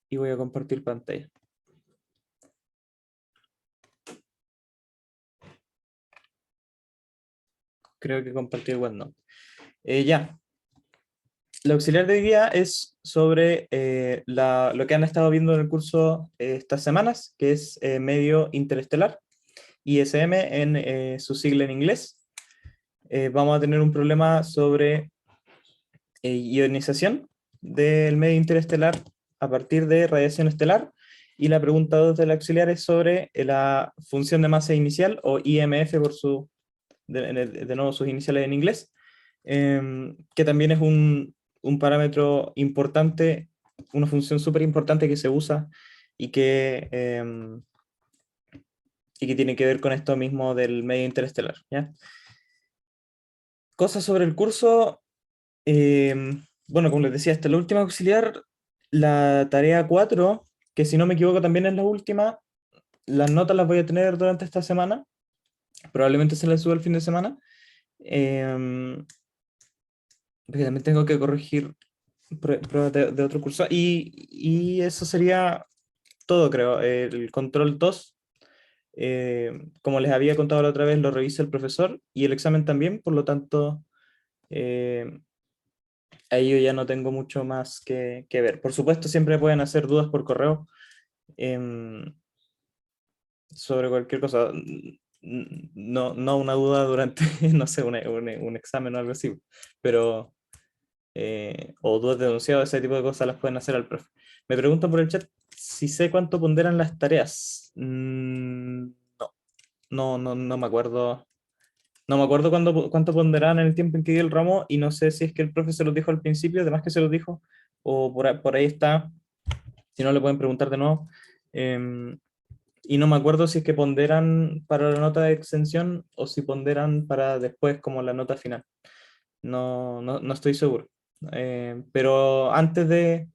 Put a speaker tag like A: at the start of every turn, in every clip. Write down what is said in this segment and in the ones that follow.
A: y voy a compartir pantalla. Creo que compartí igual no. Ya. La auxiliar de hoy día es sobre lo que han estado viendo en el curso estas semanas, que es medio interestelar, ISM en su sigla en inglés. Vamos a tener un problema sobre ionización del medio interestelar a partir de radiación estelar, y la pregunta 2 del auxiliar es sobre la función de masa inicial, o IMF por de nuevo sus iniciales en inglés, que también es un parámetro importante, una función súper importante que se usa y que tiene que ver con esto mismo del medio interestelar, ¿ya? Cosas sobre el curso. Bueno, como les decía, esta es la última auxiliar, la tarea 4, que si no me equivoco también es la última. Las notas las voy a tener durante esta semana, probablemente se las suba el fin de semana, porque también tengo que corregir pruebas de otro curso, y eso sería todo, creo. El control 2, como les había contado la otra vez, lo revisa el profesor, y el examen también, por lo tanto, ahí yo ya no tengo mucho más que ver. Por supuesto, siempre pueden hacer dudas por correo sobre cualquier cosa. No una duda durante, no sé, un examen o algo así, pero, o dudas de enunciado, ese tipo de cosas las pueden hacer al profe. Me preguntan por el chat si sé cuánto ponderan las tareas. No me acuerdo. No me acuerdo cuánto ponderaban en el tiempo en que di el ramo, y no sé si es que el profe se los dijo al principio, además que se los dijo, o por ahí está, si no le pueden preguntar de nuevo. Y no me acuerdo si es que ponderan para la nota de extensión o si ponderan para después como la nota final. No estoy seguro. Pero antes de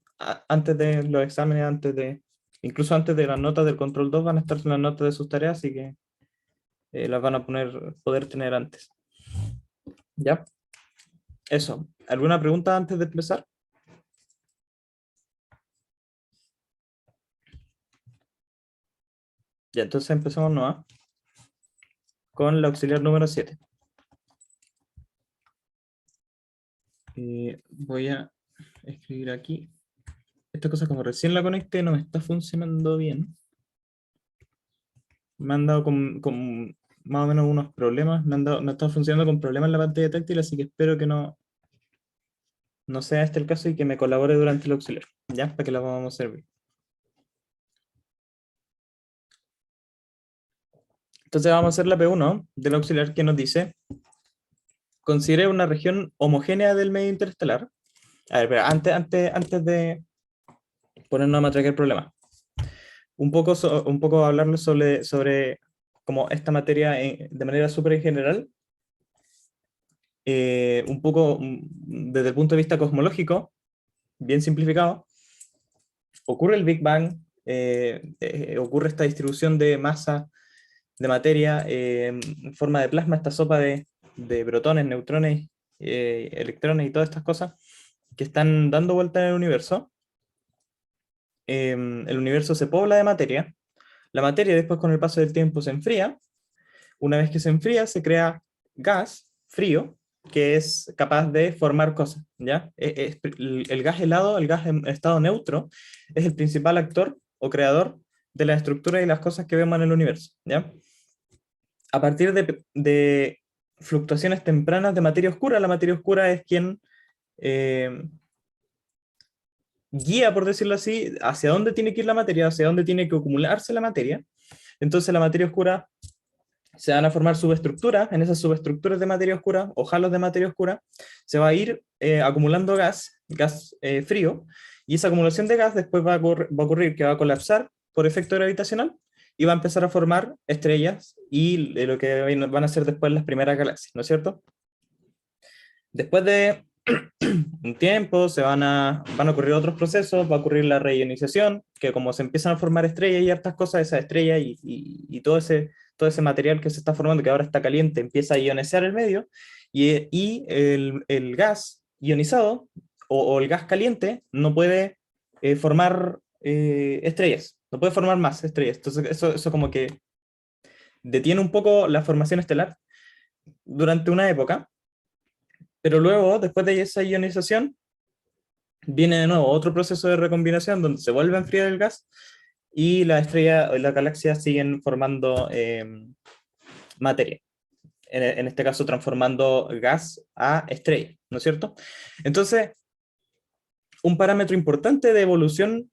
A: los exámenes, incluso antes de las notas del control 2 van a estar las notas de sus tareas, así que las van a poder tener antes. ¿Ya? Eso. ¿Alguna pregunta antes de empezar? Ya, entonces empezamos, ¿no? Con la auxiliar número 7. Voy a escribir aquí. Esta cosa, como recién la conecté, no me está funcionando bien. Me han dado con más o menos unos problemas. Me está funcionando con problemas en la pantalla táctil, así que espero que no sea este el caso y que me colabore durante el auxiliar, ¿ya? Para que la podamos servir. Entonces vamos a hacer la P1 del auxiliar, que nos dice: considere una región homogénea del medio interestelar. A ver, pero antes de ponernos a matracar el problema, un poco hablarles sobre como esta materia de manera súper en general, un poco desde el punto de vista cosmológico, bien simplificado. Ocurre el Big Bang, ocurre esta distribución de masa de materia en forma de plasma, esta sopa de protones, neutrones, electrones y todas estas cosas que están dando vuelta en el universo. El universo se pobla de materia. La materia después, con el paso del tiempo, se enfría. Una vez que se enfría, se crea gas frío que es capaz de formar cosas, ¿ya? El gas helado, el gas en estado neutro, es el principal actor o creador de la estructura y las cosas que vemos en el universo, ¿ya? A partir de fluctuaciones tempranas de materia oscura, la materia oscura es quien guía, por decirlo así, hacia dónde tiene que ir la materia, hacia dónde tiene que acumularse la materia. Entonces la materia oscura, se van a formar subestructuras. En esas subestructuras de materia oscura, o halos de materia oscura, se va a ir acumulando gas frío, y esa acumulación de gas después va a ocurrir que va a colapsar por efecto gravitacional y va a empezar a formar estrellas y lo que van a ser después las primeras galaxias, ¿no es cierto? Después de un tiempo van a ocurrir otros procesos, va a ocurrir la reionización, que como se empiezan a formar estrellas y hartas cosas, esa estrella y todo ese material que se está formando, que ahora está caliente, empieza a ionizar el medio, y el gas ionizado o el gas caliente no puede formar estrellas, no puede formar más estrellas. Entonces eso como que detiene un poco la formación estelar durante una época, pero luego, después de esa ionización, viene de nuevo otro proceso de recombinación donde se vuelve a enfriar el gas y la estrella o la galaxia siguen formando materia. En este caso, transformando gas a estrella, ¿no es cierto? Entonces, un parámetro importante de evolución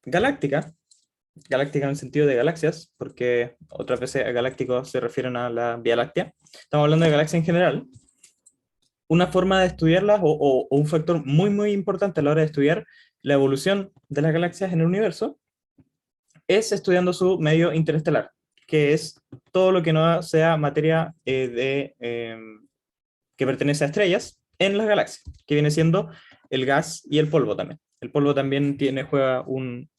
A: galáctica, galáctica en el sentido de galaxias, porque otras veces galácticos se refieren a la Vía Láctea, estamos hablando de galaxias en general. Una forma de estudiarlas o un factor muy, muy importante a la hora de estudiar la evolución de las galaxias en el universo es estudiando su medio interestelar, que es todo lo que no sea materia que pertenece a estrellas en las galaxias, que viene siendo el gas y el polvo también. El polvo también juega un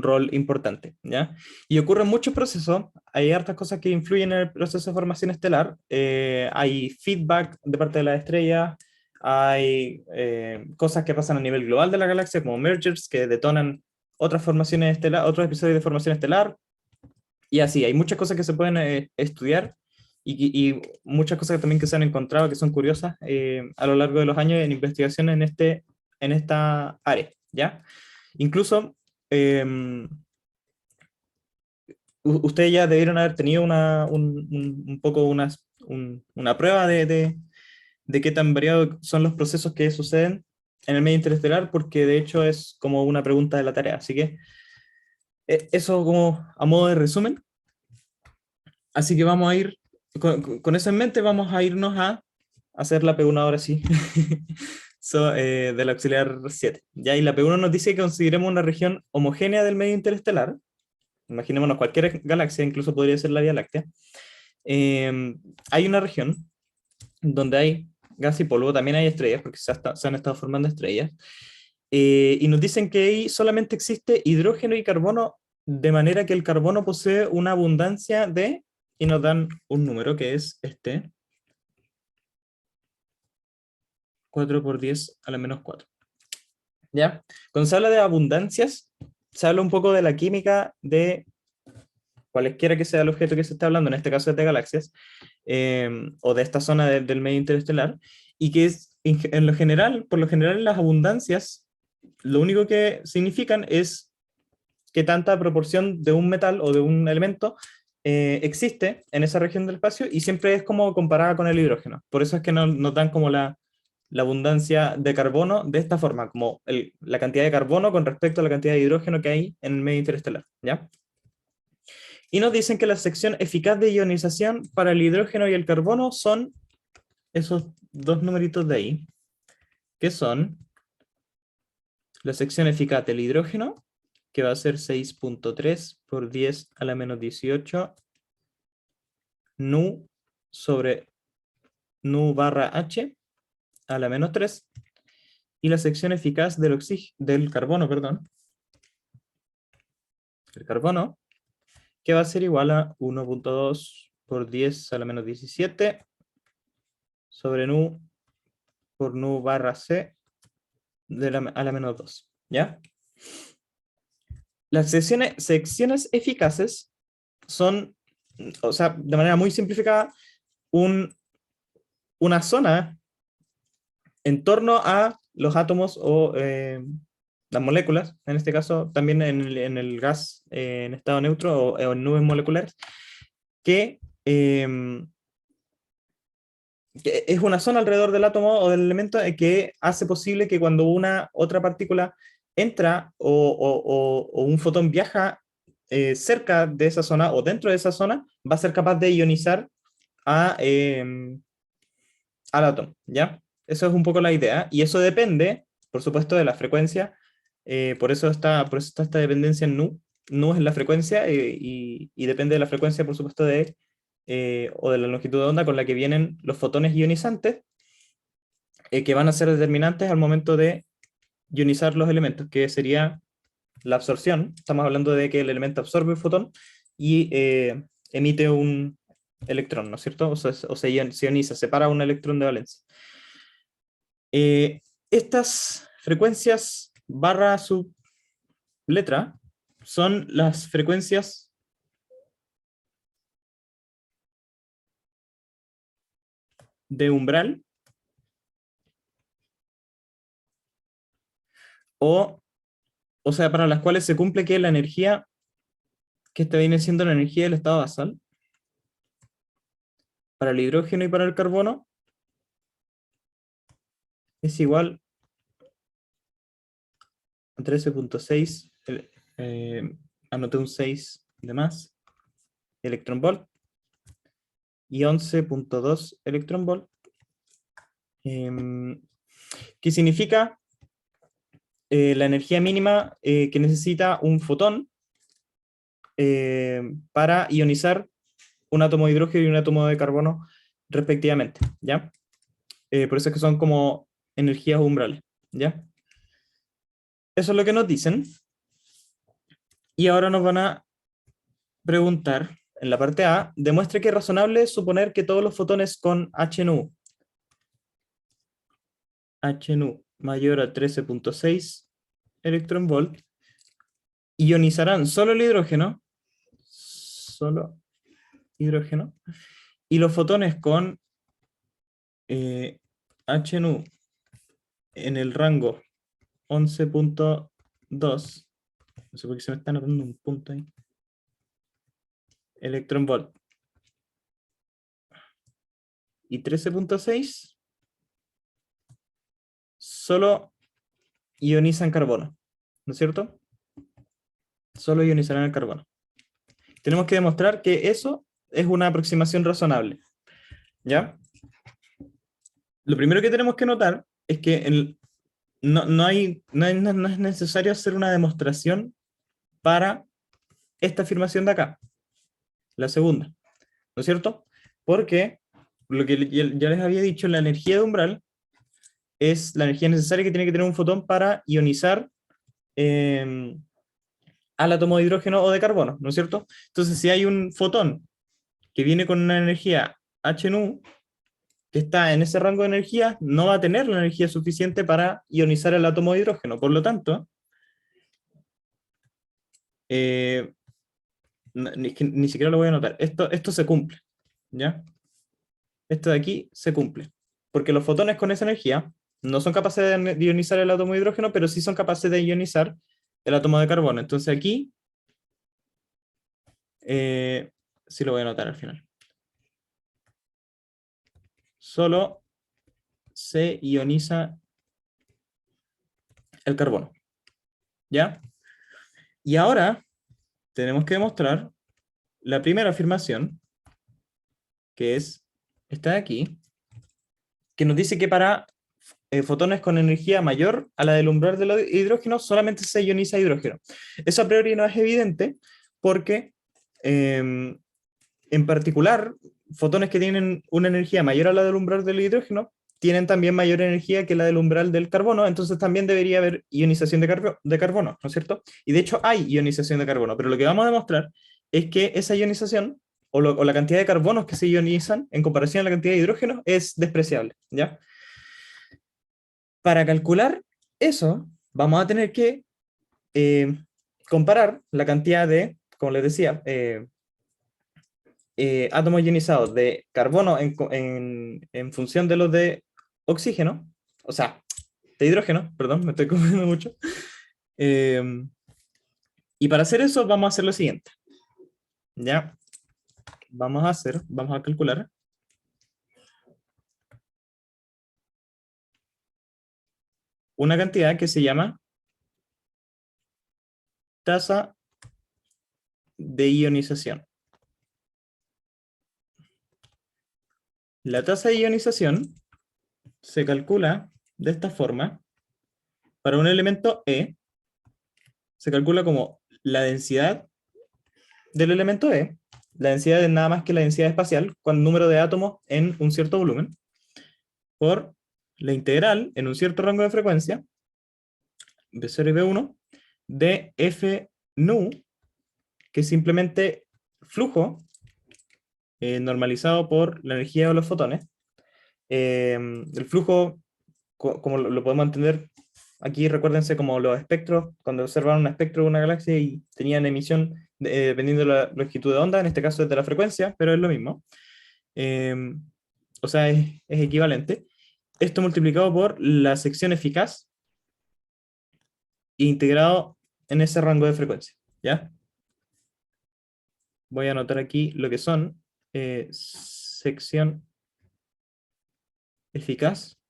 A: rol importante, ¿ya? Y ocurren muchos procesos, hay hartas cosas que influyen en el proceso de formación estelar, hay feedback de parte de las estrellas, hay cosas que pasan a nivel global de la galaxia, como mergers, que detonan otras formaciones estelares, otros episodios de formación estelar, y así, hay muchas cosas que se pueden estudiar, y muchas cosas también que se han encontrado que son curiosas a lo largo de los años en investigación en esta área, ¿ya? Incluso ustedes ya debieron haber tenido un poco una prueba de qué tan variados son los procesos que suceden en el medio interestelar, porque de hecho es como una pregunta de la tarea. Así que eso como a modo de resumen. Así que vamos a ir, con eso en mente, vamos a irnos a hacer la P1 ahora sí, del auxiliar 7. Ya, y la P1 nos dice que consideremos una región homogénea del medio interestelar. Imaginémonos cualquier galaxia, incluso podría ser la Vía Láctea. Hay una región donde hay gas y polvo, también hay estrellas, porque se han estado formando estrellas, y nos dicen que ahí solamente existe hidrógeno y carbono, de manera que el carbono posee una abundancia y nos dan un número que es 4 por 10 a la menos 4. ¿Ya? Cuando se habla de abundancias, se habla un poco de la química de cualesquiera que sea el objeto que se está hablando, en este caso es de galaxias, o de esta zona del medio interestelar, y que es, en lo general, por lo general las abundancias, lo único que significan es que tanta proporción de un metal o de un elemento existe en esa región del espacio, y siempre es como comparada con el hidrógeno. Por eso es que nos dan como la abundancia de carbono de esta forma, como la cantidad de carbono con respecto a la cantidad de hidrógeno que hay en el medio interestelar, ¿ya? Y nos dicen que la sección eficaz de ionización para el hidrógeno y el carbono son esos dos numeritos de ahí, que son la sección eficaz del hidrógeno, que va a ser 6.3 por 10 a la menos 18 nu sobre nu barra h a la menos 3, y la sección eficaz del carbono, perdón, el carbono, que va a ser igual a 1.2 por 10 a la menos 17 sobre nu por nu barra c a la menos 2, ¿ya? Las secciones eficaces son, o sea, de manera muy simplificada, una zona en torno a los átomos o las moléculas, en este caso también en el gas en estado neutro o en nubes moleculares, que, que es una zona alrededor del átomo o del elemento que hace posible que cuando una otra partícula entra o un fotón viaja cerca de esa zona o dentro de esa zona, va a ser capaz de ionizar a, al átomo, ¿ya? Eso es un poco la idea, y eso depende, por supuesto, de la frecuencia, por eso está esta dependencia en nu. Nu es la frecuencia, y depende de la frecuencia, por supuesto, o de la longitud de onda con la que vienen los fotones ionizantes, que van a ser determinantes al momento de ionizar los elementos, que sería la absorción. Estamos hablando de que el elemento absorbe un fotón y emite un electrón, ¿no es cierto? Se ioniza, separa un electrón de valencia. Estas frecuencias barra letra son las frecuencias de umbral o sea, para las cuales se cumple que la energía, que esta viene siendo la energía del estado basal, para el hidrógeno y para el carbono, es igual a 13.6, anoté un 6 de más, electron volt, y 11.2 electron volt, que significa la energía mínima que necesita un fotón para ionizar un átomo de hidrógeno y un átomo de carbono respectivamente, ¿ya? Por eso es que son como energías umbrales, ¿ya? Eso es lo que nos dicen. Y ahora nos van a preguntar, en la parte A, demuestre que es razonable suponer que todos los fotones con HNU mayor a 13.6 electron volt ionizarán solo hidrógeno, y los fotones con HNU en el rango 11.2, no sé por qué se me está anotando un punto ahí, electron volt, y 13.6 solo ionizan carbono, ¿no es cierto? Solo ionizarán el carbono. Tenemos que demostrar que eso es una aproximación razonable, ¿ya? Lo primero que tenemos que notar es que no es necesario hacer una demostración para esta afirmación de acá, la segunda, ¿no es cierto? Porque lo que ya les había dicho, la energía de umbral es la energía necesaria que tiene que tener un fotón para ionizar al átomo de hidrógeno o de carbono, ¿no es cierto? Entonces, si hay un fotón que viene con una energía HNU, que está en ese rango de energía, no va a tener la energía suficiente para ionizar el átomo de hidrógeno. Por lo tanto, ni siquiera lo voy a anotar. Esto se cumple, ¿ya? Esto de aquí se cumple. Porque los fotones con esa energía no son capaces de ionizar el átomo de hidrógeno, pero sí son capaces de ionizar el átomo de carbono. Entonces aquí, sí lo voy a anotar al final. Solo se ioniza el carbono, ¿ya? Y ahora tenemos que demostrar la primera afirmación, que es esta de aquí, que nos dice que para fotones con energía mayor a la del umbral del hidrógeno, solamente se ioniza hidrógeno. Eso a priori no es evidente, porque en particular, fotones que tienen una energía mayor a la del umbral del hidrógeno, tienen también mayor energía que la del umbral del carbono, entonces también debería haber ionización de carbono, ¿no es cierto? Y de hecho hay ionización de carbono, pero lo que vamos a demostrar es que esa ionización, o la cantidad de carbonos que se ionizan en comparación a la cantidad de hidrógeno, es despreciable, ¿ya? Para calcular eso, vamos a tener que comparar la cantidad de, como les decía, átomos ionizados de carbono en función de los de oxígeno, o sea, de hidrógeno, perdón, me estoy confundiendo mucho. Eh, y para hacer eso vamos a hacer lo siguiente. ¿Ya? Vamos a calcular una cantidad que se llama tasa de ionización. La tasa de ionización se calcula de esta forma. Para un elemento E, se calcula como la densidad del elemento E. La densidad es nada más que la densidad espacial con número de átomos en un cierto volumen, por la integral en un cierto rango de frecuencia, B0 y B1, de F nu, que es simplemente flujo normalizado por la energía de los fotones. El flujo, como lo podemos entender Aquí recuérdense como los espectros, cuando observaban un espectro de una galaxia y tenían emisión dependiendo de la longitud de onda, en este caso es de la frecuencia, pero es lo mismo. Eh, o sea, es equivalente. Esto multiplicado por la sección eficaz e integrado en ese rango de frecuencia, ¿ya? Voy a anotar aquí lo que son sección eficaz,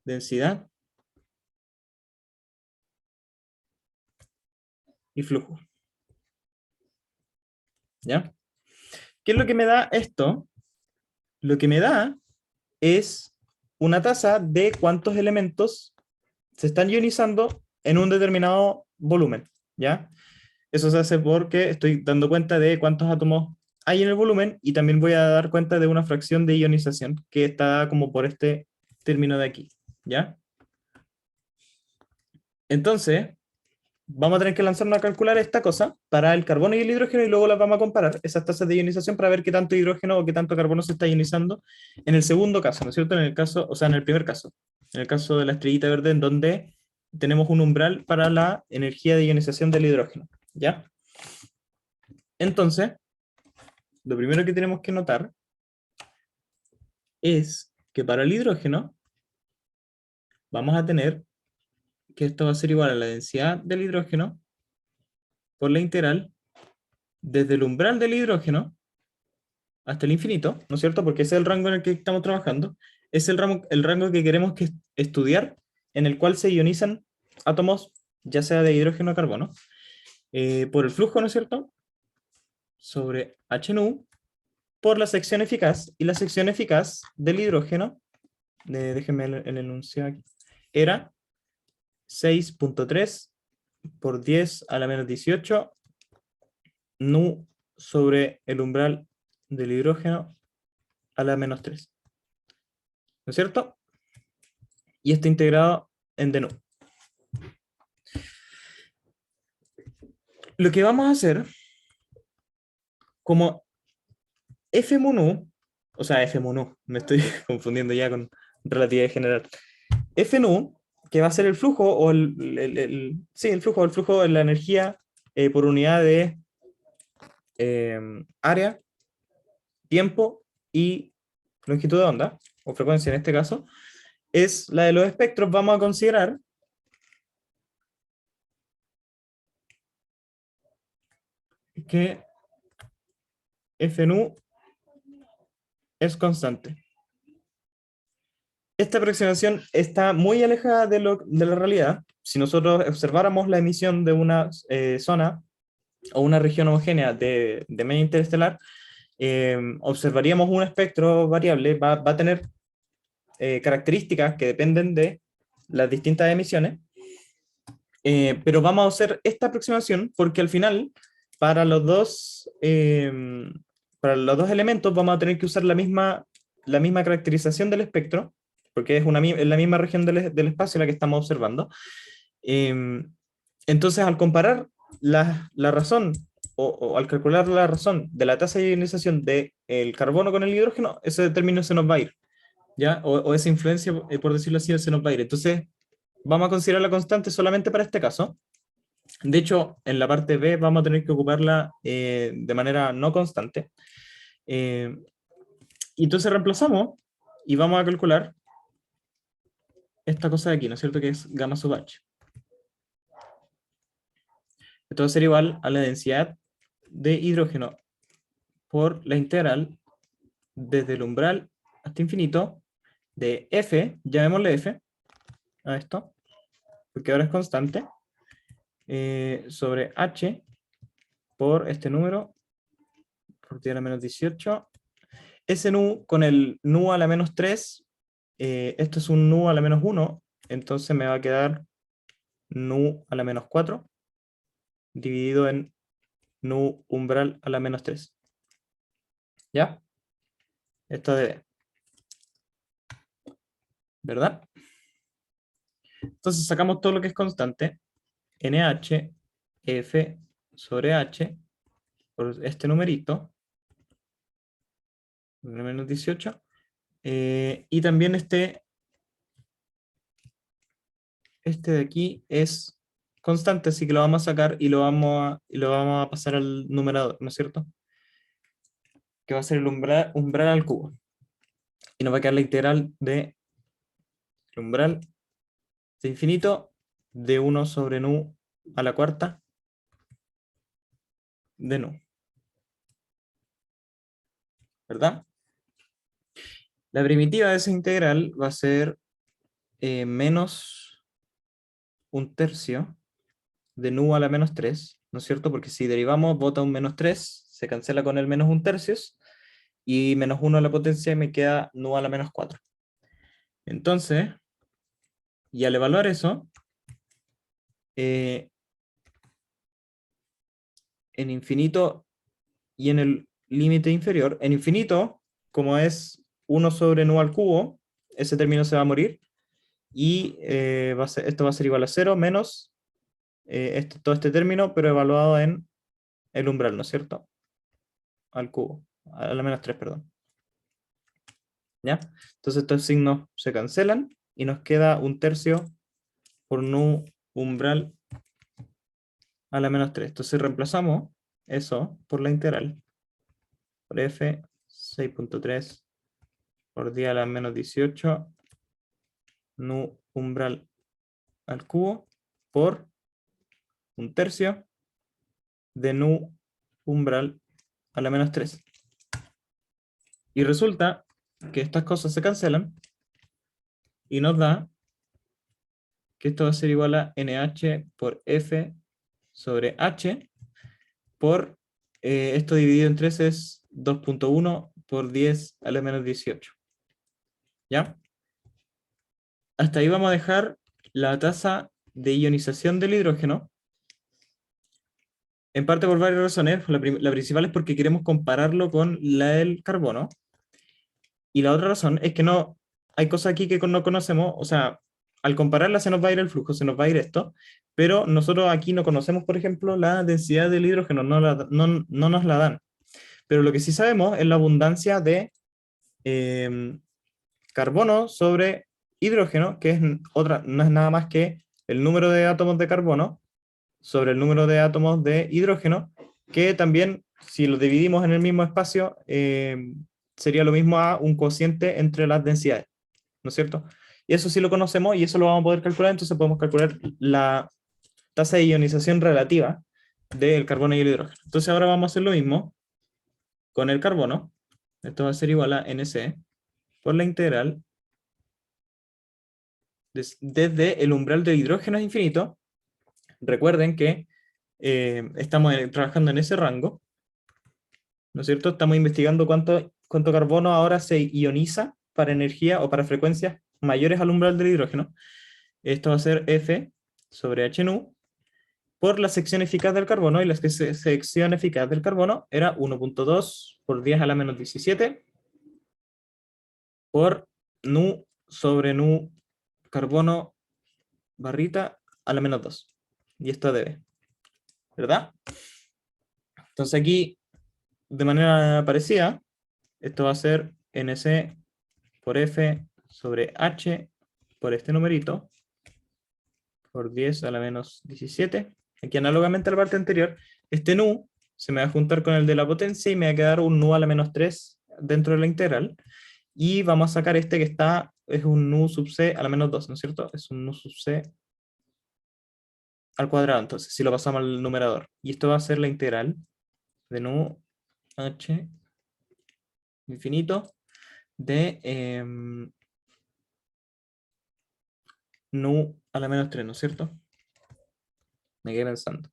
A: densidad y flujo, ¿ya? ¿Qué es lo que me da esto? Lo que me da es una tasa de cuántos elementos se están ionizando en un determinado volumen, ¿ya? Eso se hace porque estoy dando cuenta de cuántos átomos hay en el volumen y también voy a dar cuenta de una fracción de ionización que está como por este término de aquí, ¿ya? Entonces, vamos a tener que lanzarnos a calcular esta cosa para el carbono y el hidrógeno y luego las vamos a comparar, esas tasas de ionización, para ver qué tanto hidrógeno o qué tanto carbono se está ionizando en el segundo caso, ¿no es cierto? En el caso, o sea, en el primer caso, en el caso de la estrellita verde, en donde tenemos un umbral para la energía de ionización del hidrógeno, ¿ya? Entonces, lo primero que tenemos que notar es que para el hidrógeno vamos a tener que esto va a ser igual a la densidad del hidrógeno por la integral desde el umbral del hidrógeno hasta el infinito, ¿no es cierto? Porque ese es el rango en el que estamos trabajando, es el rango que queremos estudiar, en el cual se ionizan átomos, ya sea de hidrógeno o carbono, por el flujo, ¿no es cierto? Sobre H nu por la sección eficaz, y la sección eficaz del hidrógeno, déjenme el enunciado aquí, era 6.3 por 10 a la menos 18 nu sobre el umbral del hidrógeno a la menos 3, ¿no es cierto? Y está integrado en d nu. Lo que vamos a hacer, como F mu nu, o sea, F mu nu, me estoy confundiendo ya con relatividad general. F nu, que va a ser el flujo, o sí, el flujo de la energía por unidad de área, tiempo y longitud de onda, o frecuencia en este caso, es la de los espectros. Vamos a considerar que F nu es constante. Esta aproximación está muy alejada de la realidad. Si nosotros observáramos la emisión de una zona o una región homogénea de media interestelar, observaríamos un espectro variable, va a tener características que dependen de las distintas emisiones, pero vamos a hacer esta aproximación porque al final, para los dos, para los dos elementos, vamos a tener que usar la misma caracterización del espectro, porque es la misma región del espacio la que estamos observando. Entonces, al comparar la razón, o al calcular la razón de la tasa de ionización del carbono con el hidrógeno, ese término se nos va a ir, ¿ya? O esa influencia, por decirlo así, se nos va a ir. Entonces, vamos a considerar la constante solamente para este caso. De hecho, en la parte B vamos a tener que ocuparla de manera no constante. Eh, y entonces reemplazamos y vamos a calcular esta cosa de aquí, ¿no es cierto? Que es gamma sub h. Esto va a ser igual a la densidad de hidrógeno por la integral desde el umbral hasta infinito de F, llamémosle F a esto, porque ahora es constante, sobre H por este número, por 10 a la menos 18. Ese nu con el nu a la menos 3, esto es un nu a la menos 1, entonces me va a quedar nu a la menos 4, dividido en nu umbral a la menos 3. ¿Ya? Esto de, ¿verdad? Entonces sacamos todo lo que es constante, NH, F sobre H, por este numerito, menos 18, y también este este de aquí es constante, así que lo vamos a sacar y lo vamos a pasar al numerador, ¿no es cierto? Que va a ser el umbral al cubo. Y nos va a quedar la integral de el umbral de infinito de 1 sobre nu a la cuarta de nu. ¿Verdad? La primitiva de esa integral va a ser menos un tercio de nu a la menos 3, ¿no es cierto? Porque si derivamos, bota un menos 3, se cancela con el menos un tercios, y menos 1 a la potencia y me queda nu a la menos 4. Entonces, y al evaluar eso, en infinito y en el límite inferior, en infinito, como es 1 sobre nu al cubo, ese término se va a morir, y esto va a ser igual a 0 menos todo este término, pero evaluado en el umbral, ¿no es cierto? Al cubo, a la menos 3, perdón. ¿Ya? Entonces estos signos se cancelan y nos queda un tercio por nu umbral a la menos 3. Entonces reemplazamos eso por la integral, por f 6.3 por 10 a la menos 18 nu umbral al cubo por un tercio de nu umbral a la menos 3. Y resulta que estas cosas se cancelan y nos da que esto va a ser igual a nh por f sobre h por esto dividido en 3 es 2.1 por 10 a la menos 18. ¿Ya? Hasta ahí vamos a dejar la tasa de ionización del hidrógeno, en parte por varias razones. La principal es porque queremos compararlo con la del carbono, y la otra razón es que no hay cosas aquí que no conocemos, o sea, al compararla se nos va a ir el flujo, se nos va a ir esto, pero nosotros aquí no conocemos, por ejemplo, la densidad del hidrógeno, no nos la dan. Pero lo que sí sabemos es la abundancia de eh, carbono sobre hidrógeno, que es no es nada más que el número de átomos de carbono sobre el número de átomos de hidrógeno, que también, si lo dividimos en el mismo espacio, sería lo mismo a un cociente entre las densidades, ¿no es cierto? Y eso sí lo conocemos y eso lo vamos a poder calcular, entonces podemos calcular la tasa de ionización relativa del carbono y el hidrógeno. Entonces ahora vamos a hacer lo mismo con el carbono. Esto va a ser igual a NC por la integral desde el umbral de hidrógeno infinito. Recuerden que estamos trabajando en ese rango, ¿no es cierto? Estamos investigando cuánto carbono ahora se ioniza para energía o para frecuencias mayores al umbral del hidrógeno. Esto va a ser F sobre H nu por la sección eficaz del carbono, y la sección eficaz del carbono era 1.2 por 10 a la menos 17 por nu sobre nu carbono barrita a la menos 2. Y esto debe, ¿verdad? Entonces aquí, de manera parecida, esto va a ser NC por F sobre H por este numerito, por 10 a la menos 17. Aquí análogamente a la parte anterior, este nu se me va a juntar con el de la potencia y me va a quedar un nu a la menos 3 dentro de la integral. Y vamos a sacar este que es un nu sub c a la menos 2, ¿no es cierto? Es un nu sub c al cuadrado, entonces, si lo pasamos al numerador. Y esto va a ser la integral de nu h infinito de nu a la menos 3, ¿no es cierto? Me quedé pensando.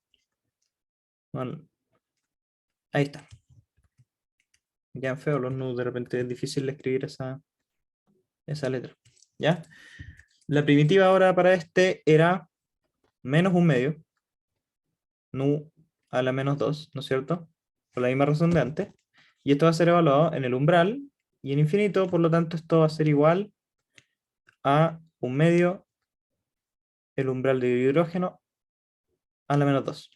A: Bueno, ahí está. Me quedan feos los nu, de repente es difícil de escribir esa letra. ¿Ya? La primitiva ahora para este era menos un medio, nu a la menos 2, ¿no es cierto? Por la misma razón de antes. Y esto va a ser evaluado en el umbral y en infinito, por lo tanto esto va a ser igual a un medio el umbral de hidrógeno a la menos 2.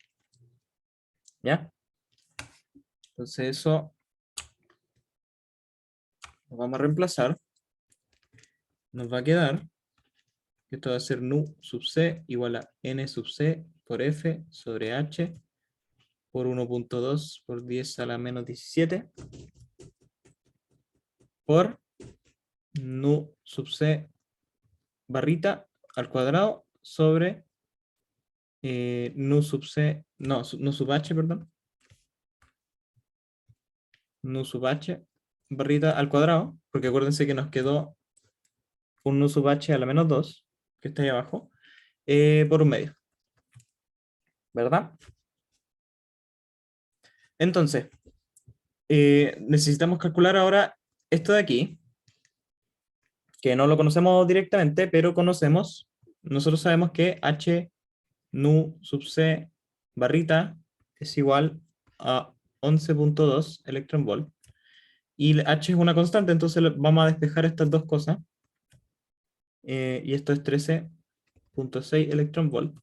A: ¿Ya? Entonces eso lo vamos a reemplazar. Nos va a quedar Esto va a ser nu sub c igual a n sub c por f sobre h por 1.2 por 10 a la menos 17 por nu sub c barrita al cuadrado sobre nu sub c, no, nu sub h, perdón, nu sub h barrita al cuadrado, porque acuérdense que nos quedó un nu sub h a la menos 2, que está ahí abajo, por un medio, ¿verdad? Entonces, necesitamos calcular ahora esto de aquí, que no lo conocemos directamente, pero nosotros sabemos que h nu sub c barrita es igual a 11.2 electron volt. Y h es una constante, entonces vamos a despejar estas dos cosas. Y esto es 13.6 electron volt.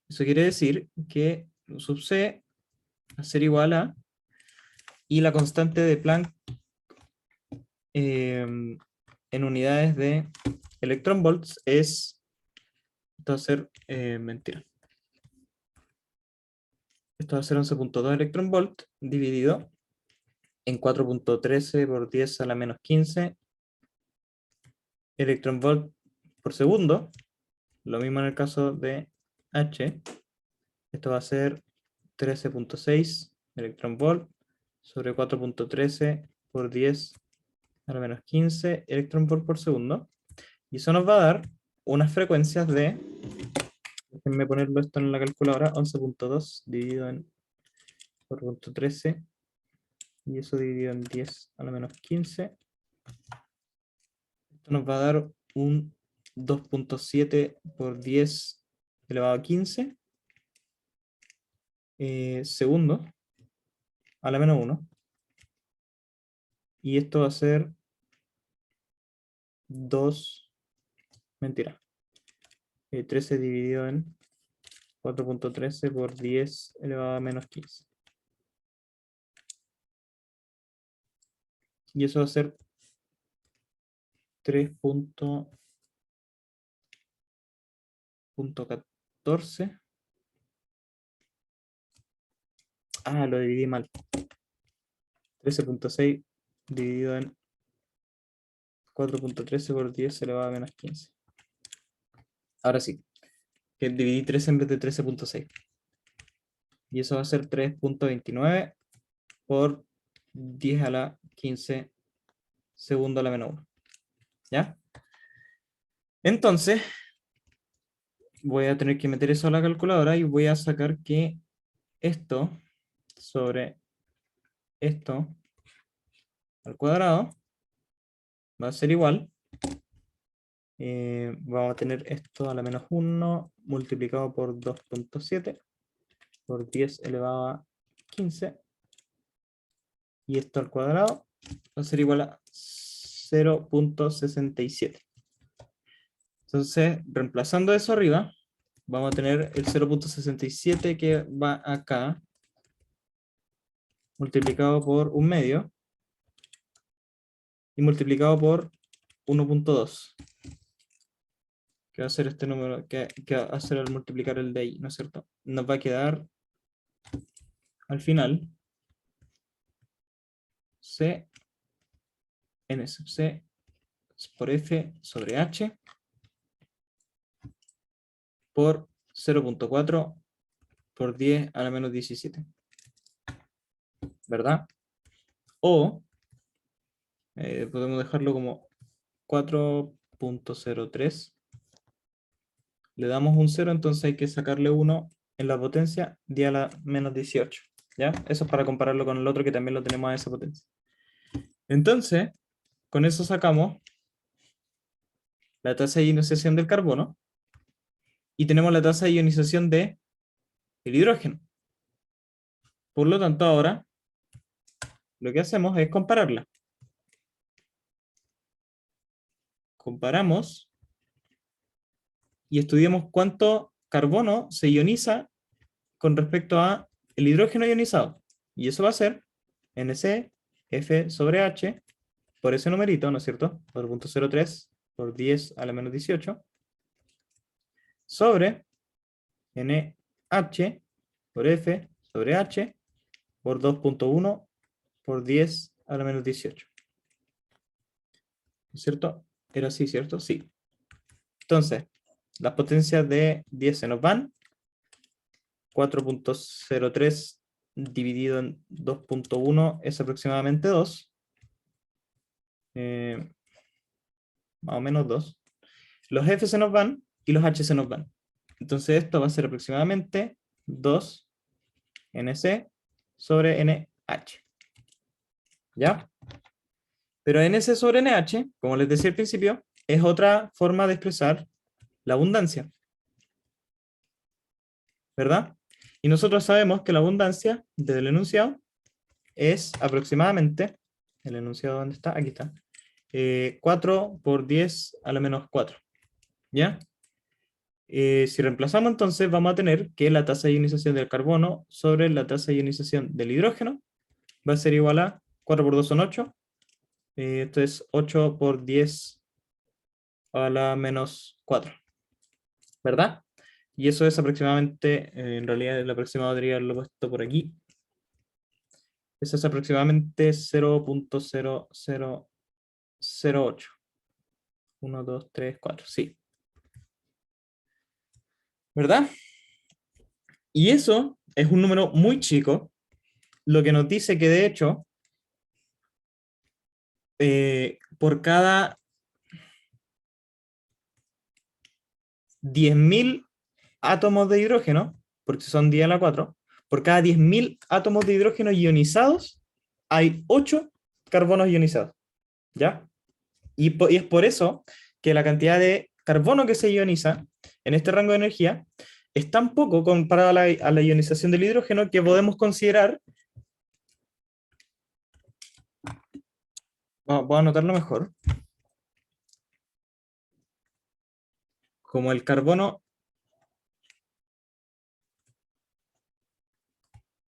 A: Eso quiere decir que nu sub c va a ser igual a, y la constante de Planck en unidades de electron volts es, esto va a ser, mentira, esto va a ser 11.2 electron volt dividido en 4.13 por 10 a la menos 15 electron volt por segundo. Lo mismo en el caso de H. Esto va a ser 13.6 electron volt sobre 4.13 por 10 a la menos 15 electron volt por segundo. Y eso nos va a dar unas frecuencias de, déjenme ponerlo esto en la calculadora, 11.2 dividido en 4.13 y eso dividido en 10 a la menos 15. Esto nos va a dar un 2.7 por 10 elevado a 15 segundos a la menos 1. Y esto va a ser 2, mentira, 13 dividido en 4.13 por 10 elevado a menos 15. Y eso va a ser 3.14. Ah, lo dividí mal. 13.6 dividido en 4.13 por 10 elevado a menos 15. Ahora sí, que dividí 13 en vez de 13.6. Y eso va a ser 3.29 por 10 a la 15 segundo a la menos 1. ¿Ya? Entonces, voy a tener que meter eso a la calculadora y voy a sacar que esto sobre esto al cuadrado va a ser igual. Vamos a tener esto a la menos 1 multiplicado por 2.7 por 10 elevado a 15. Y esto al cuadrado va a ser igual a 0.67. Entonces, reemplazando eso arriba, vamos a tener el 0.67 que va acá, multiplicado por un medio, y multiplicado por 1.2, que va a ser este número, que va a ser al multiplicar el de ahí, ¿no es cierto? Nos va a quedar, al final, C, N sub C, por F sobre H, por 0.4 por 10 a la menos 17. ¿Verdad? O podemos dejarlo como 4.03. Le damos un 0, entonces hay que sacarle 1 en la potencia 10 a la menos 18. ¿Ya? Eso es para compararlo con el otro que también lo tenemos a esa potencia. Entonces, con eso sacamos la tasa de ionización del carbono y tenemos la tasa de ionización del hidrógeno. Por lo tanto, ahora lo que hacemos es compararla. Comparamos y estudiamos cuánto carbono se ioniza con respecto a el hidrógeno ionizado. Y eso va a ser NC F sobre H por ese numerito, ¿no es cierto? 4.03 por 10 a la menos 18 sobre NH por F sobre H por 2.1 por 10 a la menos 18. ¿No es cierto? ¿Era así, cierto? Sí. Entonces, las potencias de 10 se nos van. 4.03 dividido en 2.1 es aproximadamente 2. Más o menos 2. Los F se nos van y los H se nos van. Entonces esto va a ser aproximadamente 2 NC sobre NH. ¿Ya? Pero NC sobre NH, como les decía al principio, es otra forma de expresar la abundancia. ¿Verdad? Y nosotros sabemos que la abundancia del enunciado es aproximadamente, el enunciado ¿dónde está? Aquí está. 4 por 10 a la menos 4. ¿Ya? Si reemplazamos entonces vamos a tener que la tasa de ionización del carbono sobre la tasa de ionización del hidrógeno va a ser igual a 4 por 2 son 8. Esto es 8 por 10 a la menos 4. ¿Verdad? Y eso es aproximadamente, en realidad el aproximado debería haberlo puesto por aquí. Eso es aproximadamente 0.0008. 1, 2, 3, 4, sí. ¿Verdad? Y eso es un número muy chico, lo que nos dice que de hecho, por cada 10.000 átomos de hidrógeno, porque son 10 a la 4, por cada 10.000 átomos de hidrógeno ionizados, hay 8 carbonos ionizados. ¿Ya? Y es por eso que la cantidad de carbono que se ioniza en este rango de energía es tan poco comparado a la ionización del hidrógeno que podemos considerar, voy a anotarlo mejor, como el carbono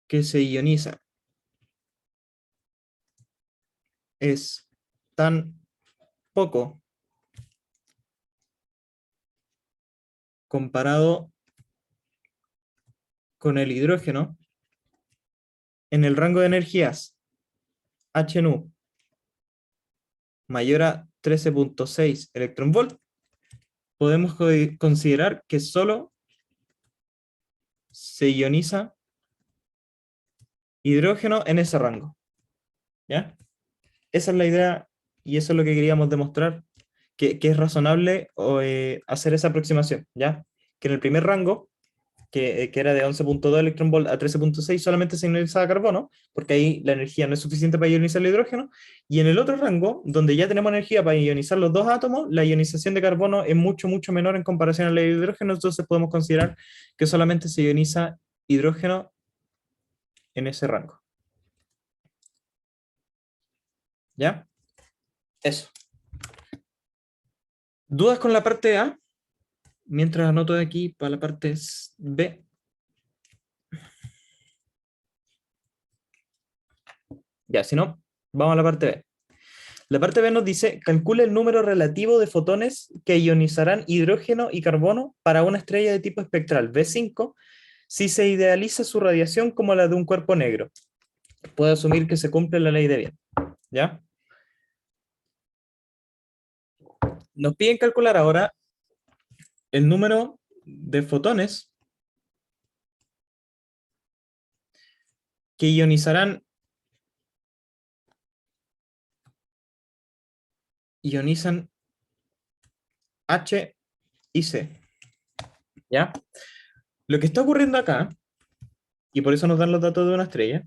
A: que se ioniza es tan poco comparado con el hidrógeno en el rango de energías HNU mayor a 13.6 electronvolt, podemos considerar que solo se ioniza hidrógeno en ese rango. ¿Ya? Esa es la idea y eso es lo que queríamos demostrar, que es razonable hacer esa aproximación, ¿ya? Que en el primer rango, que era de 11.2 electronvolt a 13.6, solamente se ionizaba carbono, porque ahí la energía no es suficiente para ionizar el hidrógeno, y en el otro rango, donde ya tenemos energía para ionizar los dos átomos, la ionización de carbono es mucho, mucho menor en comparación al hidrógeno, entonces podemos considerar que solamente se ioniza hidrógeno en ese rango. ¿Ya? Eso. ¿Dudas con la parte A? Mientras anoto de aquí para la parte B. Ya, si no, vamos a la parte B. La parte B nos dice, calcula el número relativo de fotones que ionizarán hidrógeno y carbono para una estrella de tipo espectral B5 si se idealiza su radiación como la de un cuerpo negro. Puedo asumir que se cumple la ley de Bien. ¿Ya? Nos piden calcular ahora el número de fotones que ionizan H y C. ¿Ya? Lo que está ocurriendo acá, y por eso nos dan los datos de una estrella,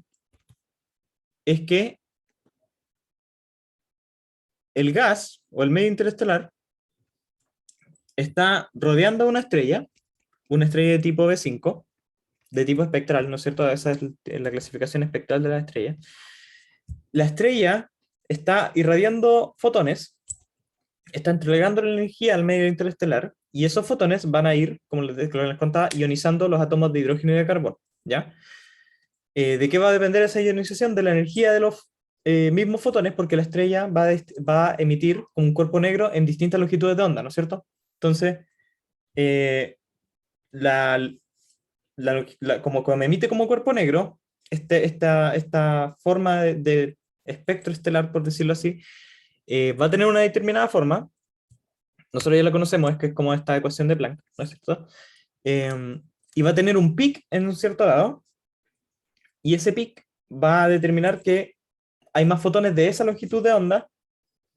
A: es que el gas o el medio interestelar está rodeando a una estrella de tipo B5, de tipo espectral, ¿no es cierto? Esa es la clasificación espectral de la estrella. La estrella está irradiando fotones, está entregando la energía al medio interestelar, y esos fotones van a ir, como les contaba, ionizando los átomos de hidrógeno y de carbono, ¿ya? ¿De qué va a depender esa ionización? De la energía de los mismos fotones, porque la estrella va a emitir un cuerpo negro en distintas longitudes de onda, ¿no es cierto? Entonces, la, como me emite como cuerpo negro, esta forma de espectro estelar, por decirlo así, va a tener una determinada forma. Nosotros ya la conocemos, es que es como esta ecuación de Planck, ¿no es cierto? Eh, y va a tener un pic en un cierto lado, y ese pic va a determinar que hay más fotones de esa longitud de onda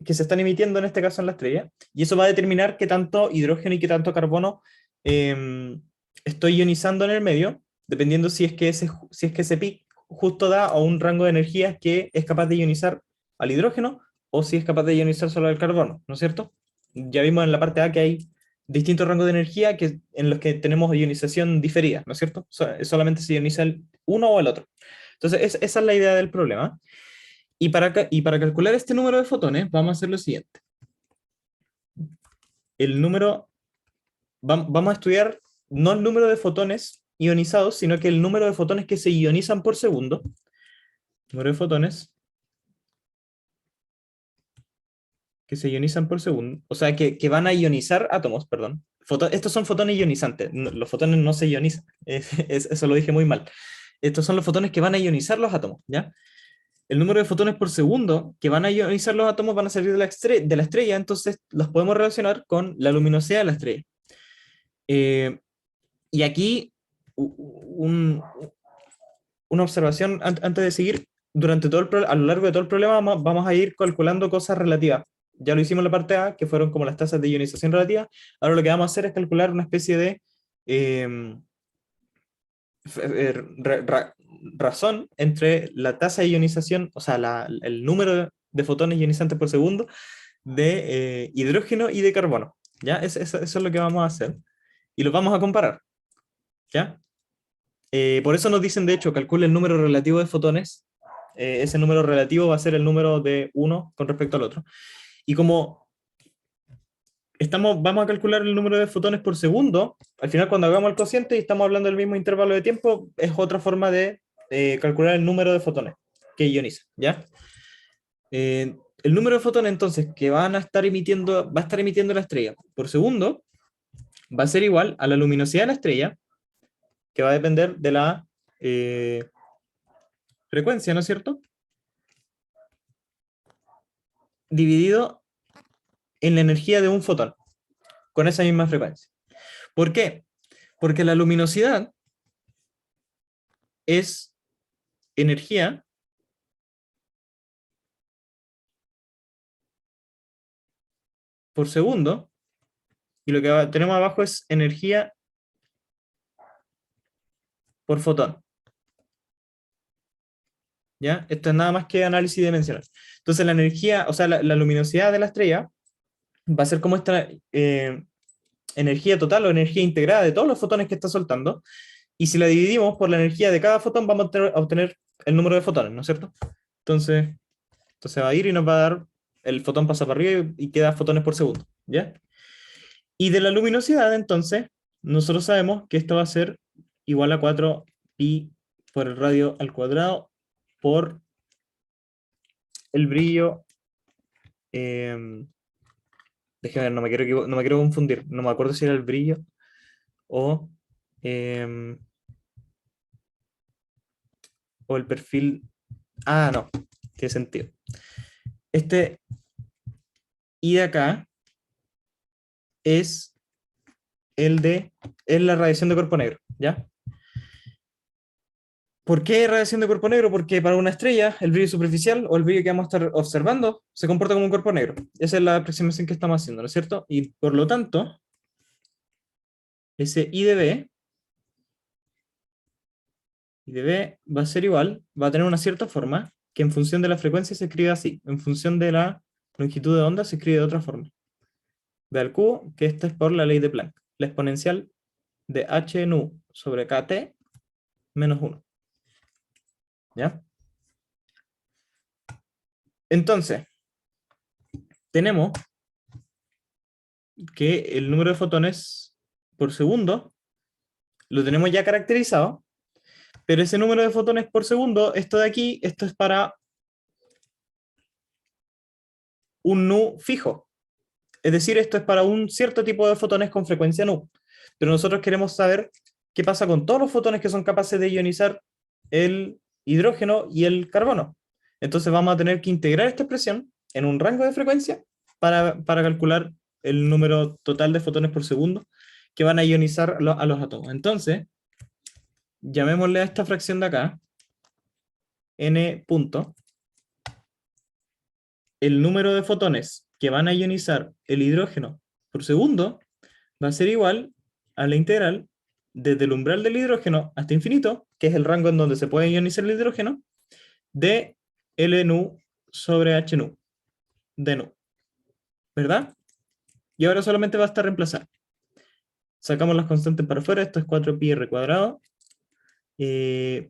A: que se están emitiendo en este caso en la estrella, y eso va a determinar qué tanto hidrógeno y qué tanto carbono estoy ionizando en el medio, dependiendo si es que ese pic justo da a un rango de energía que es capaz de ionizar al hidrógeno o si es capaz de ionizar solo al carbono, ¿no es cierto? Ya vimos en la parte A que hay distintos rangos de energía en los que tenemos ionización diferida, ¿no es cierto? Solamente se ioniza el uno o el otro. Entonces, esa es la idea del problema. Y para calcular este número de fotones, vamos a hacer lo siguiente. El número, vamos a estudiar no el número de fotones ionizados, sino que el número de fotones que se ionizan por segundo. Número de fotones que se ionizan por segundo. O sea, que van a ionizar átomos, perdón. Estos son fotones ionizantes. Los fotones no se ionizan. Eso lo dije muy mal. Estos son los fotones que van a ionizar los átomos, ¿ya? El número de fotones por segundo que van a ionizar los átomos van a salir de la estrella, entonces los podemos relacionar con la luminosidad de la estrella. Y aquí, una observación antes de seguir, a lo largo de todo el problema vamos a ir calculando cosas relativas. Ya lo hicimos en la parte A, que fueron como las tasas de ionización relativa. Ahora lo que vamos a hacer es calcular una especie de eh, razón entre la tasa de ionización, o sea, el número de fotones ionizantes por segundo de hidrógeno y de carbono. ¿Ya? Eso es lo que vamos a hacer. Y los vamos a comparar. ¿Ya? Por eso nos dicen, de hecho, calcula el número relativo de fotones. Ese número relativo va a ser el número de uno con respecto al otro. Y como vamos a calcular el número de fotones por segundo, al final cuando hagamos el cociente y estamos hablando del mismo intervalo de tiempo, es otra forma de calcular el número de fotones que ioniza, ¿ya? El número de fotones entonces que va a estar emitiendo la estrella por segundo va a ser igual a la luminosidad de la estrella, que va a depender de la frecuencia, ¿no es cierto? Dividido en la energía de un fotón, con esa misma frecuencia. ¿Por qué? Porque la luminosidad es energía por segundo, y lo que tenemos abajo es energía por fotón. ¿Ya? Esto es nada más que análisis dimensional. Entonces la energía, o sea, la luminosidad de la estrella va a ser como esta energía total o energía integrada de todos los fotones que está soltando, y si la dividimos por la energía de cada fotón, vamos a obtener el número de fotones, ¿no es cierto? Entonces va a ir y nos va a dar, el fotón pasa para arriba y queda fotones por segundo, ¿ya? Y de la luminosidad, entonces, nosotros sabemos que esto va a ser igual a 4pi por el radio al cuadrado por el brillo. Déjame ver, no me quiero confundir. No me acuerdo si era el brillo o, eh, o el perfil. Ah, no, tiene sentido. Este I de acá es es la radiación de cuerpo negro, ¿ya? ¿Por qué radiación de cuerpo negro? Porque para una estrella, el brillo superficial o el brillo que vamos a estar observando se comporta como un cuerpo negro. Esa es la aproximación que estamos haciendo, ¿no es cierto? Y por lo tanto, ese I de B va a ser igual, va a tener una cierta forma, que en función de la frecuencia se escribe así, en función de la longitud de onda se escribe de otra forma. B al cubo, que esto es por la ley de Planck, la exponencial de h nu sobre kt menos 1. ¿Ya? Entonces, tenemos que el número de fotones por segundo lo tenemos ya caracterizado, pero ese número de fotones por segundo, esto de aquí, esto es para un nu fijo. Es decir, esto es para un cierto tipo de fotones con frecuencia nu. pero nosotros queremos saber qué pasa con todos los fotones que son capaces de ionizar el hidrógeno y el carbono. Entonces vamos a tener que integrar esta expresión en un rango de frecuencia para calcular el número total de fotones por segundo que van a ionizar a los átomos. Entonces, llamémosle a esta fracción de acá, n punto, el número de fotones que van a ionizar el hidrógeno por segundo va a ser igual a la integral desde el umbral del hidrógeno hasta infinito, que es el rango en donde se puede ionizar el hidrógeno, de L nu sobre H nu, de nu, ¿verdad? Y ahora solamente basta reemplazar. Sacamos las constantes para afuera, esto es 4pi r cuadrado,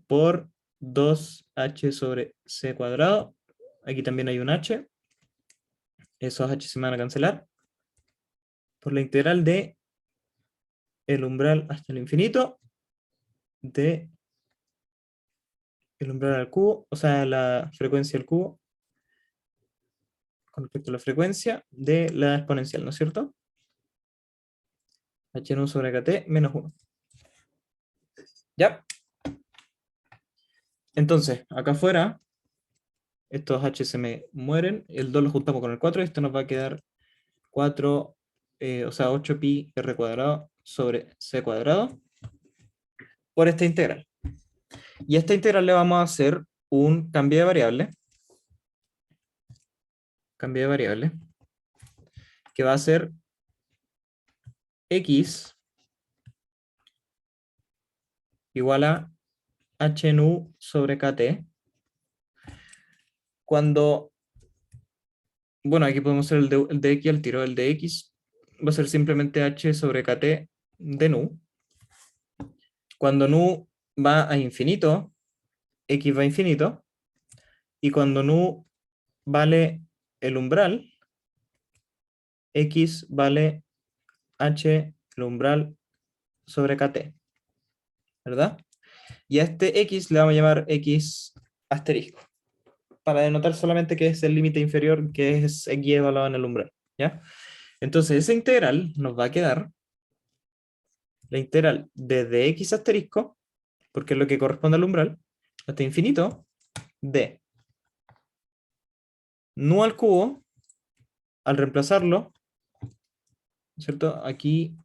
A: por 2h sobre c cuadrado, aquí también hay un h, esos h se van a cancelar, por la integral de el umbral hasta el infinito, de el umbral al cubo, o sea, la frecuencia al cubo, con respecto a la frecuencia de la exponencial, ¿no es cierto? h1 sobre kt menos 1. ¿Ya? Entonces, acá afuera, estos h se me mueren, el 2 lo juntamos con el 4, y esto nos va a quedar 4, o sea, 8pi r cuadrado sobre c cuadrado, por esta integral. Y a esta integral le vamos a hacer un cambio de variable, que va a ser x igual a h nu sobre kt, cuando, bueno, aquí podemos hacer el de x al tiro, el de x va a ser simplemente h sobre kt de nu. Cuando nu va a infinito, x va a infinito, y cuando nu vale el umbral, x vale h el umbral sobre kt, ¿verdad? Y a este x le vamos a llamar x asterisco, para denotar solamente que es el límite inferior, que es x evaluado en el umbral, ¿ya? Entonces esa integral nos va a quedar la integral desde x asterisco, porque es lo que corresponde al umbral, hasta infinito, de nu al cubo, al reemplazarlo, ¿cierto? Aquí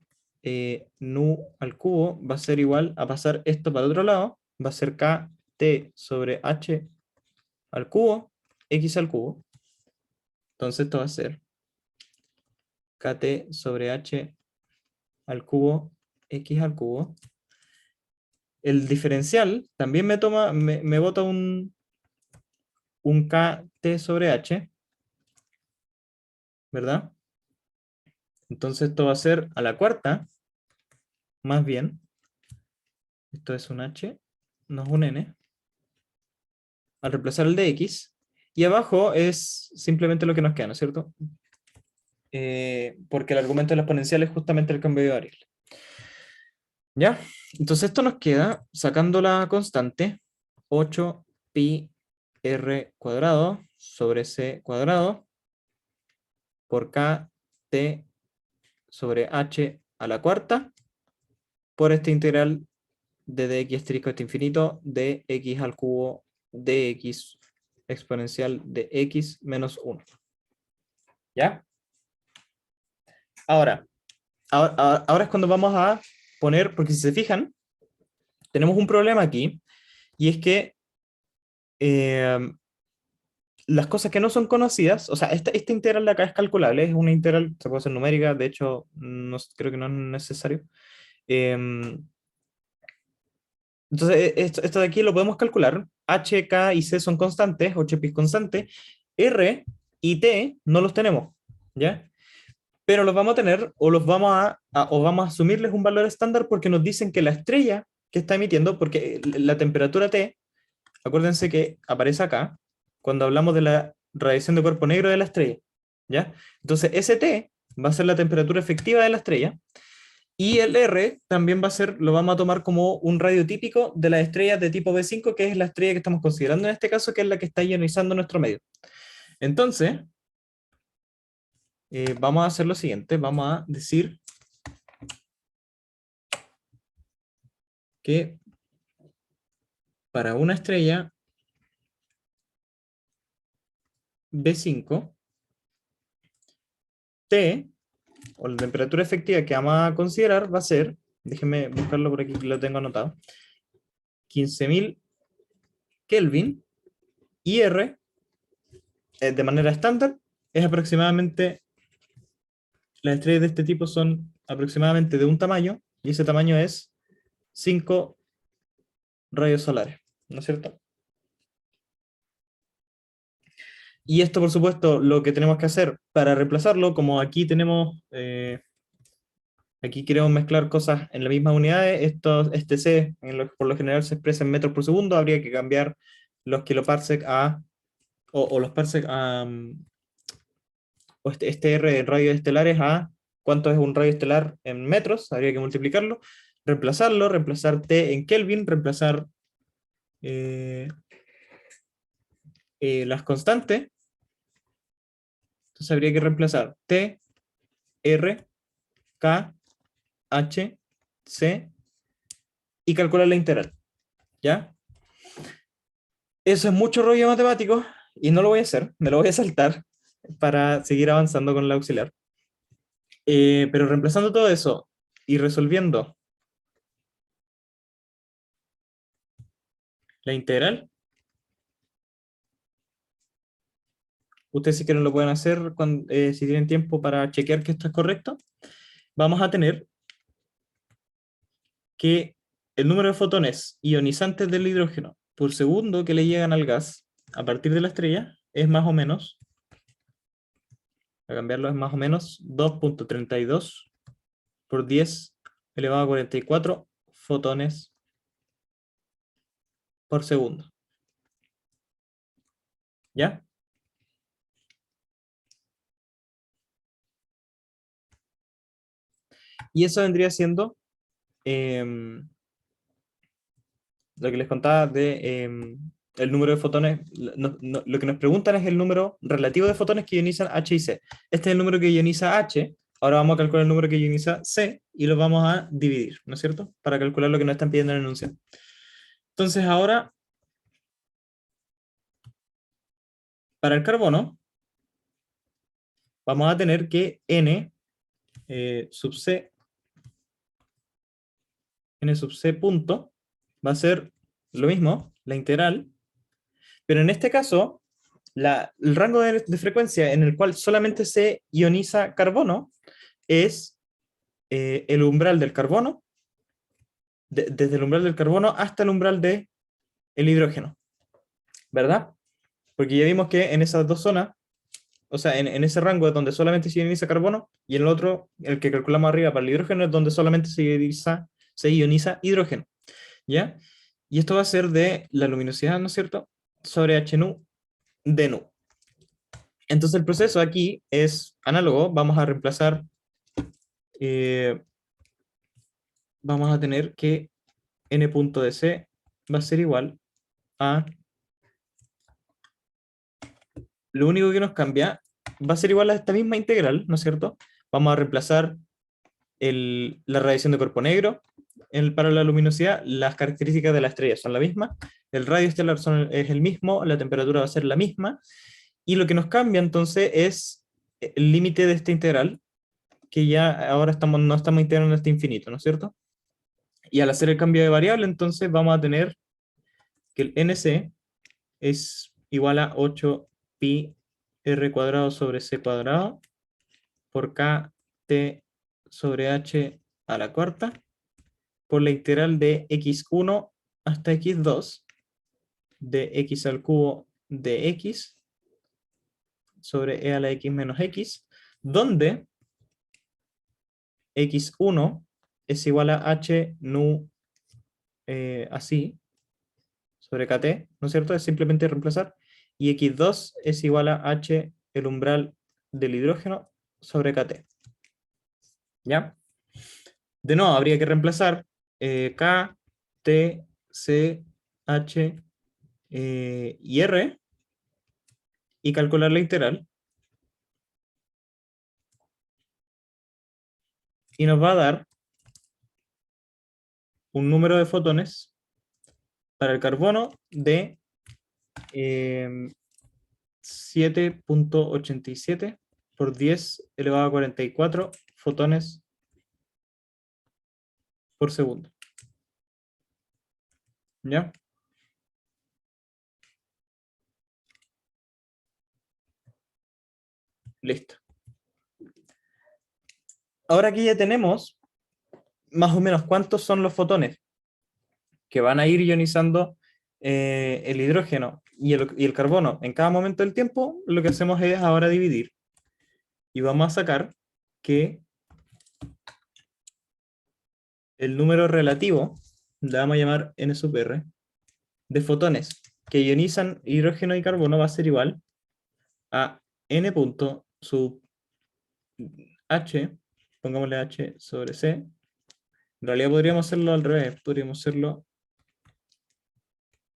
A: nu al cubo va a ser igual a pasar esto para el otro lado, va a ser kt sobre h al cubo, x al cubo. Entonces esto va a ser kt sobre h al cubo, x al cubo. El diferencial también me bota un kt sobre h, ¿verdad? Entonces esto va a ser a la cuarta, más bien, esto es un h, no es un n, al reemplazar el de x, y abajo es simplemente lo que nos queda, ¿no es cierto? Porque el argumento de la exponencial es justamente el cambio de variable. ¿Ya? Entonces esto nos queda, sacando la constante, 8pi r cuadrado sobre c cuadrado por kt sobre h a la cuarta por esta integral de dx asterisco hasta infinito de x al cubo de x exponencial de x menos 1. ¿Ya? Ahora es cuando vamos a poner, porque si se fijan, tenemos un problema aquí, y es que las cosas que no son conocidas, o sea, esta integral de acá es calculable, es una integral, se puede hacer numérica, de hecho, no, creo que no es necesario. Entonces, esto de aquí lo podemos calcular. H, K y C son constantes, 8pi es constante. R y T no los tenemos, ¿ya? Pero los vamos a tener, o los vamos o vamos a asumirles un valor estándar porque nos dicen que la estrella que está emitiendo, porque la temperatura T, acuérdense que aparece acá, cuando hablamos de la radiación de cuerpo negro de la estrella, ¿ya? Entonces, ese T va a ser la temperatura efectiva de la estrella, y el R también va a ser, lo vamos a tomar como un radio típico de las estrellas de tipo B5, que es la estrella que estamos considerando en este caso, que es la que está ionizando nuestro medio. Entonces, vamos a hacer lo siguiente, vamos a decir que para una estrella B5, T, o la temperatura efectiva que vamos a considerar, va a ser, déjenme buscarlo por aquí que lo tengo anotado, 15.000 Kelvin, y R, de manera estándar, es aproximadamente, las estrellas de este tipo son aproximadamente de un tamaño, y ese tamaño es 5 rayos solares, ¿no es cierto? Y esto, por supuesto, lo que tenemos que hacer para reemplazarlo, como aquí tenemos, aquí queremos mezclar cosas en las mismas unidades, este C, por lo general se expresa en metros por segundo, habría que cambiar los kiloparsec a, o los parsec a, o este R en radios estelares a cuánto es un radio estelar en metros, habría que multiplicarlo, reemplazarlo, reemplazar T en Kelvin, reemplazar eh, las constantes, entonces habría que reemplazar T, R, K, H, C y calcular la integral, ¿ya? Eso es mucho rollo matemático y no lo voy a hacer, me lo voy a saltar para seguir avanzando con el auxiliar. Pero reemplazando todo eso y resolviendo la integral, ustedes si quieren lo pueden hacer si tienen tiempo para chequear que esto es correcto, vamos a tener que el número de fotones ionizantes del hidrógeno por segundo que le llegan al gas a partir de la estrella es más o menos, a cambiarlo es más o menos 2.32 por 10 elevado a 44 fotones por segundo. ¿Ya? Y eso vendría siendo lo que les contaba de el número de fotones. Lo que nos preguntan es el número relativo de fotones que ionizan H y C. Este es el número que ioniza H. Ahora vamos a calcular el número que ioniza C y lo vamos a dividir, ¿no es cierto? Para calcular lo que nos están pidiendo en el enunciado. Entonces ahora, para el carbono, vamos a tener que N sub C, N sub C punto, va a ser lo mismo, la integral, pero en este caso, el rango de frecuencia en el cual solamente se ioniza carbono es el umbral del carbono, desde el umbral del carbono hasta el umbral del hidrógeno, ¿verdad? Porque ya vimos que en esas dos zonas, o sea, en ese rango es donde solamente se ioniza carbono, y en el otro, el que calculamos arriba para el hidrógeno, es donde solamente se ioniza hidrógeno, ¿ya? Y esto va a ser de la luminosidad, ¿no es cierto?, sobre H nu de nu. Entonces el proceso aquí es análogo, vamos a reemplazar, vamos a tener que n punto de C va a ser igual a, lo único que nos cambia, va a ser igual a esta misma integral, ¿no es cierto? Vamos a reemplazar la radiación de cuerpo negro para la luminosidad, las características de la estrella son las mismas, el radio estelar es el mismo, la temperatura va a ser la misma, y lo que nos cambia entonces es el límite de esta integral, que ya ahora no estamos integrando este infinito, ¿no es cierto? Y al hacer el cambio de variable, entonces vamos a tener que el NC es igual a 8 pi r cuadrado sobre c cuadrado por kt sobre h a la cuarta por la integral de x1 hasta x2 de x al cubo de x sobre e a la x menos x, donde x1 es igual a h nu así, sobre kt, ¿no es cierto? Es simplemente reemplazar. Y x2 es igual a h, el umbral del hidrógeno, sobre kt. ¿Ya? De nuevo, habría que reemplazar k, t, c, h y r y calcular la integral. Y nos va a dar un número de fotones para el carbono de 7.87 por 10 elevado a 44 fotones por segundo. ¿Ya? Listo. Ahora aquí ya tenemos más o menos cuántos son los fotones que van a ir ionizando el hidrógeno y el carbono en cada momento del tiempo. Lo que hacemos es ahora dividir y vamos a sacar que el número relativo, le vamos a llamar N sub R, de fotones que ionizan hidrógeno y carbono va a ser igual a N punto sub H, pongámosle H sobre C. En realidad podríamos hacerlo al revés, podríamos hacerlo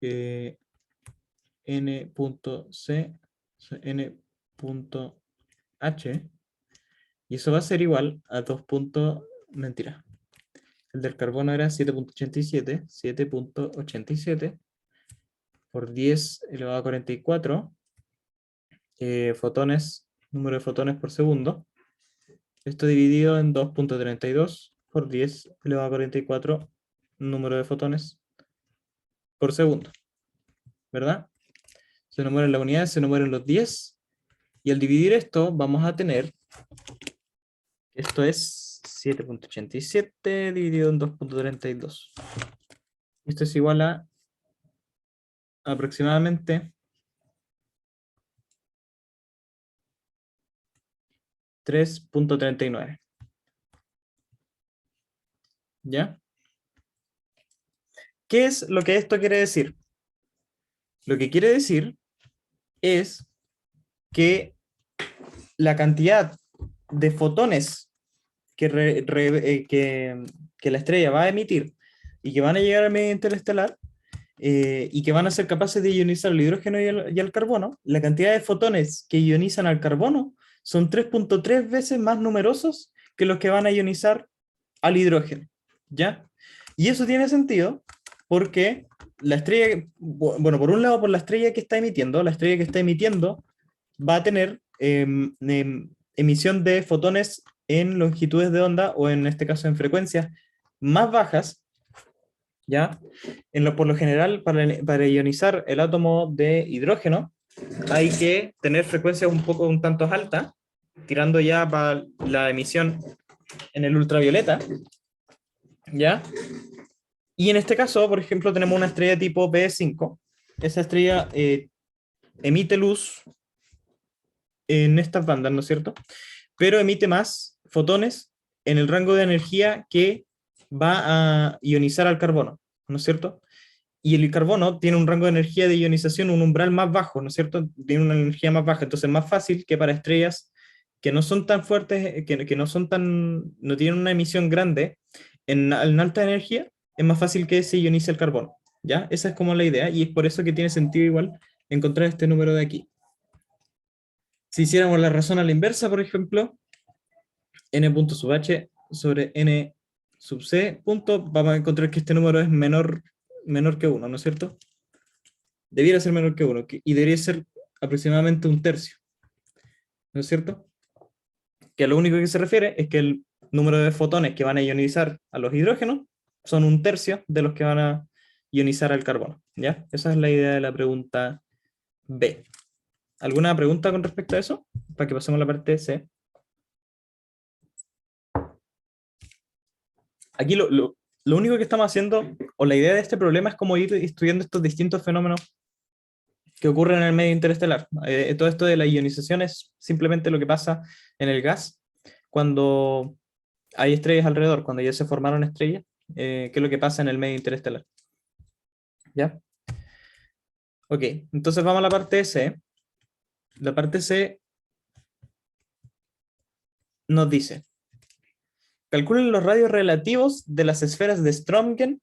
A: N punto C, N punto H, y eso va a ser igual a 2 puntos, mentira, el del carbono era 7.87 por 10 elevado a 44 fotones, número de fotones por segundo. Esto dividido en 2.32 por 10 elevado a 44 número de fotones por segundo, ¿verdad? Se nos mueren las unidades, se nos mueren los 10, y al dividir esto vamos a tener, esto es 7.87 dividido en 2.32. Esto es igual a aproximadamente 3.39. ¿Ya? ¿Qué es lo que esto quiere decir? Lo que quiere decir es que la cantidad de fotones que la estrella va a emitir y que van a llegar al medio interestelar y que van a ser capaces de ionizar el hidrógeno y el carbono, la cantidad de fotones que ionizan al carbono son 3.3 veces más numerosos que los que van a ionizar al hidrógeno, ¿ya? Y eso tiene sentido porque la estrella, bueno, por un lado por la estrella que está emitiendo, va a tener emisión de fotones en longitudes de onda, o en este caso en frecuencias más bajas, ¿ya? Por lo general, para ionizar el átomo de hidrógeno, hay que tener frecuencias un tanto altas, tirando ya para la emisión en el ultravioleta, ¿ya? Y en este caso, por ejemplo, tenemos una estrella tipo B5. Esa estrella emite luz en estas bandas, ¿no es cierto? Pero emite más fotones en el rango de energía que va a ionizar al carbono, ¿no es cierto? Y el carbono tiene un rango de energía de ionización, un umbral más bajo, ¿no es cierto? Tiene una energía más baja, entonces es más fácil que para estrellas que no son tan fuertes, que no son tan, no tienen una emisión grande en alta energía, es más fácil que se ionice el carbono, ¿ya? Esa es como la idea, y es por eso que tiene sentido igual encontrar este número de aquí. Si hiciéramos la razón a la inversa, por ejemplo, n punto sub h sobre n sub c punto, vamos a encontrar que este número es menor que 1, ¿no es cierto? Debiera ser menor que 1, y debería ser aproximadamente un tercio, ¿no es cierto? Que a lo único que se refiere es que el número de fotones que van a ionizar a los hidrógenos son un tercio de los que van a ionizar al carbono, ¿ya? Esa es la idea de la pregunta B. ¿Alguna pregunta con respecto a eso? Para que pasemos a la parte C. Aquí lo único que estamos haciendo, o la idea de este problema, es como ir estudiando estos distintos fenómenos que ocurren en el medio interestelar. Todo esto de la ionización es simplemente lo que pasa en el gas cuando hay estrellas alrededor, cuando ya se formaron estrellas, qué es lo que pasa en el medio interestelar. ¿Ya? Ok, entonces vamos a la parte C. La parte C nos dice: calculen los radios relativos de las esferas de Strömgren,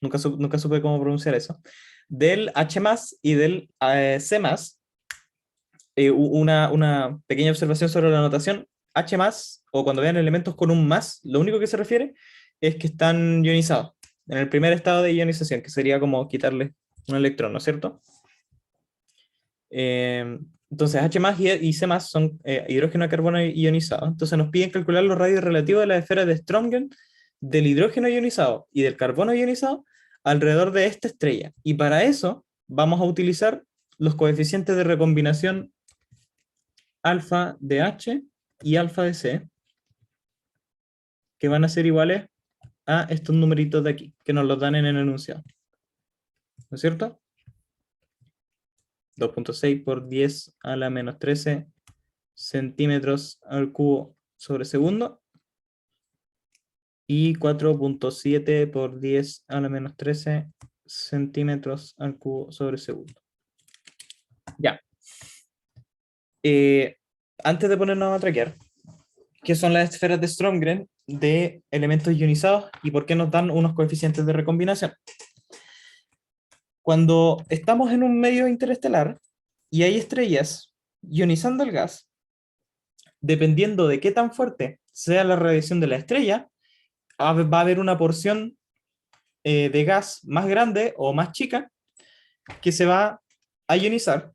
A: nunca supe cómo pronunciar eso, del H+, y del C+. Una pequeña observación sobre la notación: H+, o cuando vean elementos con un más, lo único que se refiere es que están ionizados, en el primer estado de ionización, que sería como quitarle un electrón, ¿no es cierto? Entonces H más y C más son hidrógeno y carbono ionizado. Entonces nos piden calcular los radios relativos de la esfera de Strömgren del hidrógeno ionizado y del carbono ionizado alrededor de esta estrella. Y para eso vamos a utilizar los coeficientes de recombinación alfa de H y alfa de C, que van a ser iguales a estos numeritos de aquí, que nos los dan en el enunciado. ¿No es cierto? 2.6 por 10 a la menos 13 centímetros al cubo sobre segundo. Y 4.7 por 10 a la menos 13 centímetros al cubo sobre segundo. Ya. Antes de ponernos a traquear, ¿qué son las esferas de Strömgren de elementos ionizados y por qué nos dan unos coeficientes de recombinación? Cuando estamos en un medio interestelar y hay estrellas ionizando el gas, dependiendo de qué tan fuerte sea la radiación de la estrella, va a haber una porción de gas más grande o más chica que se va a ionizar.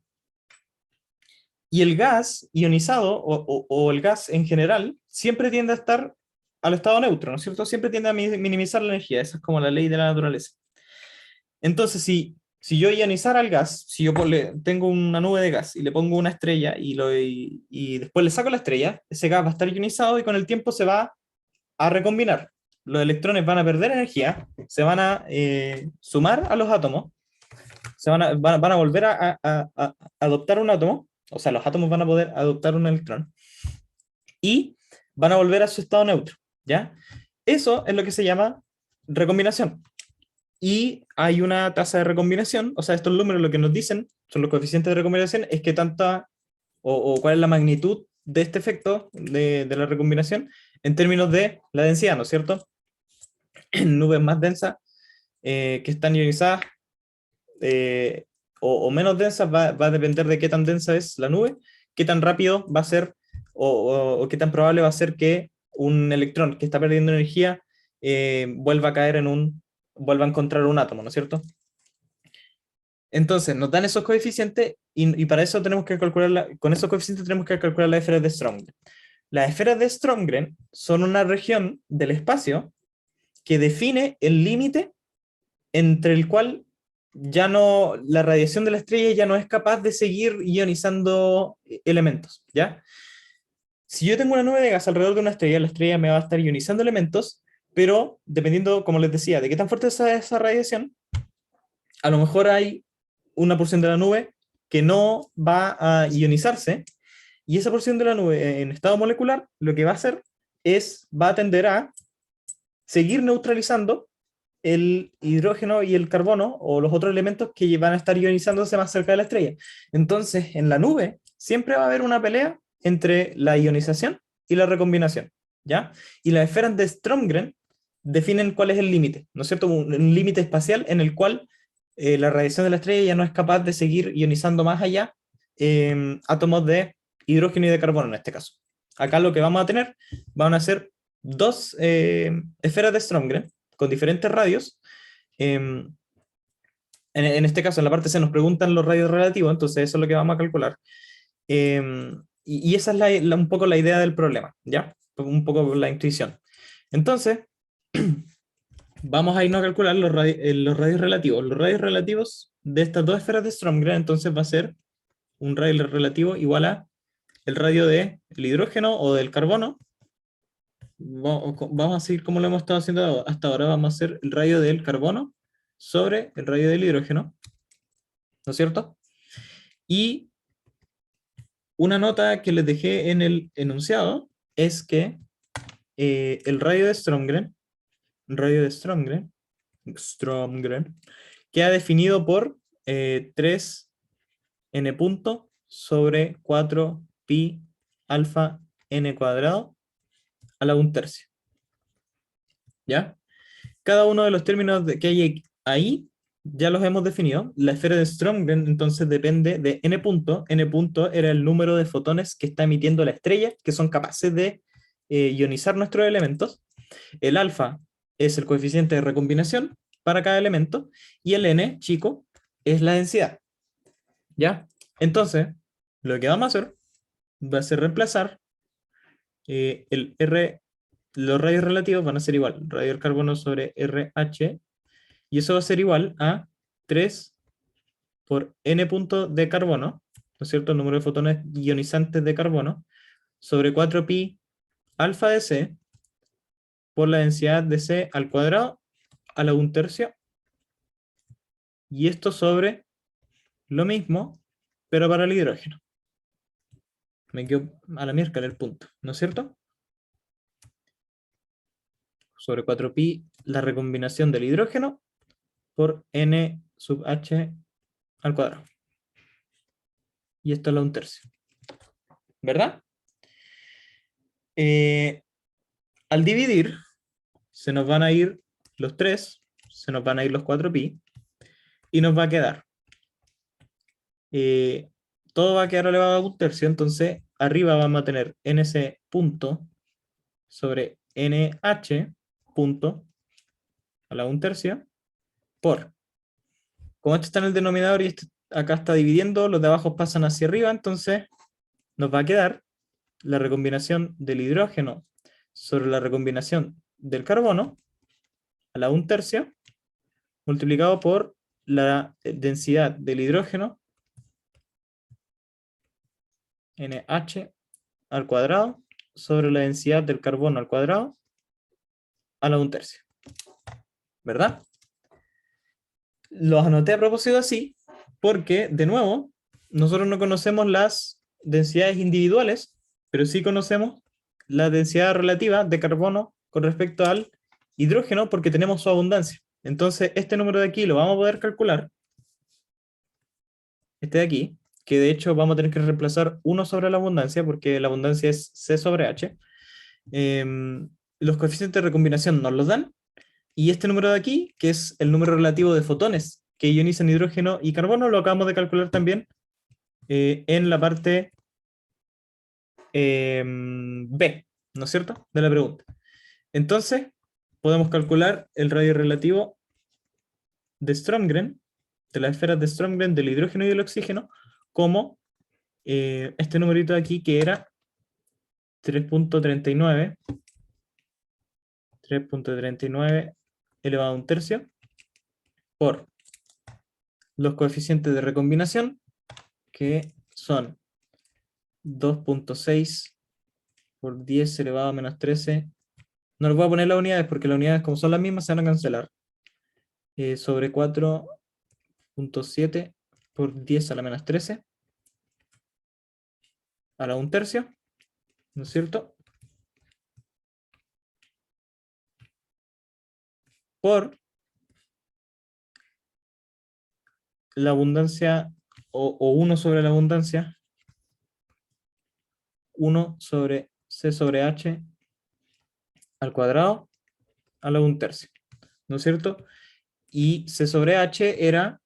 A: Y el gas ionizado o el gas en general siempre tiende a estar al estado neutro, ¿no es cierto? Siempre tiende a minimizar la energía, esa es como la ley de la naturaleza. Entonces, si yo ionizara el gas, si yo tengo una nube de gas y le pongo una estrella y después le saco la estrella, ese gas va a estar ionizado y con el tiempo se va a recombinar. Los electrones van a perder energía, se van a sumar a los átomos, van a volver a adoptar un átomo, o sea, los átomos van a poder adoptar un electrón, y van a volver a su estado neutro, ¿ya? Eso es lo que se llama recombinación. Y hay una tasa de recombinación, o sea, estos números lo que nos dicen, son los coeficientes de recombinación, es que tanta, o cuál es la magnitud de este efecto de la recombinación en términos de la densidad, ¿no es cierto? En nubes más densas que están ionizadas o menos densas va a depender de qué tan densa es la nube, qué tan rápido va a ser o qué tan probable va a ser que un electrón que está perdiendo energía vuelva a caer vuelva a encontrar un átomo, ¿no es cierto? Entonces, nos dan esos coeficientes y para eso tenemos que calcular, con esos coeficientes tenemos que calcular las esferas de Strömgren. Las esferas de Strömgren son una región del espacio que define el límite entre el cual ya no, la radiación de la estrella ya no es capaz de seguir ionizando elementos, ¿ya? Si yo tengo una nube de gas alrededor de una estrella, la estrella me va a estar ionizando elementos, pero dependiendo, como les decía, de qué tan fuerte es esa radiación, a lo mejor hay una porción de la nube que no va a ionizarse, y esa porción de la nube en estado molecular lo que va a hacer va a tender a seguir neutralizando el hidrógeno y el carbono o los otros elementos que van a estar ionizándose más cerca de la estrella. Entonces, en la nube siempre va a haber una pelea entre la ionización y la recombinación, ¿ya? Y las esferas de Strömgren definen cuál es el límite, ¿no es cierto? Un límite espacial en el cual la radiación de la estrella ya no es capaz de seguir ionizando más allá átomos de hidrógeno y de carbono en este caso. Acá lo que vamos a tener van a ser dos esferas de Strömgren con diferentes radios. En este caso, en la parte C nos preguntan los radios relativos, entonces eso es lo que vamos a calcular. Y esa es un poco la idea del problema, ¿ya? Un poco la intuición. Entonces, vamos a irnos a calcular los radios relativos. Los radios relativos de estas dos esferas de Strömgren, entonces va a ser un radio relativo igual a el radio del hidrógeno o del carbono. Vamos a seguir como lo hemos estado haciendo hasta ahora. Vamos a hacer el radio del carbono sobre el radio del hidrógeno, ¿no es cierto? Y una nota que les dejé en el enunciado es que el radio de Strömgren, queda definido por 3n punto sobre 4 pi alfa n cuadrado a la 1/3. ¿Ya? Cada uno de los términos que hay ahí ya los hemos definido. La esfera de Strömgren entonces depende de n punto. N punto era el número de fotones que está emitiendo la estrella, que son capaces de ionizar nuestros elementos. El alfa es el coeficiente de recombinación para cada elemento, y el n, chico, es la densidad. ¿Ya? Entonces, lo que vamos a hacer va a ser reemplazar el R, los radios relativos van a ser igual, radio del carbono sobre RH, y eso va a ser igual a 3 por n puntos de carbono, ¿no es cierto? El número de fotones ionizantes de carbono, sobre 4pi alfa de C, por la densidad de C al cuadrado a la 1/3, y esto sobre lo mismo, pero para el hidrógeno. Me quedo a la miércoles el punto, ¿no es cierto? Sobre 4pi la recombinación del hidrógeno por n sub h al cuadrado. Y esto es la 1/3. ¿Verdad? Al dividir, se nos van a ir los 3, se nos van a ir los 4pi, y nos va a quedar. Todo va a quedar elevado a 1/3, entonces arriba vamos a tener nc punto sobre nh punto a la 1/3 por, como esto está en el denominador y esto acá está dividiendo, los de abajo pasan hacia arriba, entonces nos va a quedar la recombinación del hidrógeno sobre la recombinación del carbono a la 1/3 multiplicado por la densidad del hidrógeno NH al cuadrado sobre la densidad del carbono al cuadrado a la 1/3. ¿Verdad? Los anoté a propósito así porque, de nuevo, nosotros no conocemos las densidades individuales, pero sí conocemos la densidad relativa de carbono con respecto al hidrógeno porque tenemos su abundancia. Entonces, este número de aquí lo vamos a poder calcular, este de aquí, que de hecho vamos a tener que reemplazar 1 sobre la abundancia, porque la abundancia es C sobre H. Los coeficientes de recombinación nos los dan, y este número de aquí, que es el número relativo de fotones que ionizan hidrógeno y carbono, lo acabamos de calcular también en la parte B, ¿no es cierto?, de la pregunta. Entonces, podemos calcular el radio relativo de Strömgren, de las esferas de Strömgren, del hidrógeno y del oxígeno, como este numerito de aquí, que era 3.39 elevado a 1/3 por los coeficientes de recombinación, que son 2.6 por 10 elevado a menos 13. No les voy a poner las unidades porque las unidades, como son las mismas, se van a cancelar. Sobre 4.7 por 10 a la menos 13 a la 1/3, ¿no es cierto? Por la abundancia, o 1 sobre la abundancia, 1 sobre C sobre H al cuadrado a la 1/3, ¿no es cierto? Y C sobre H era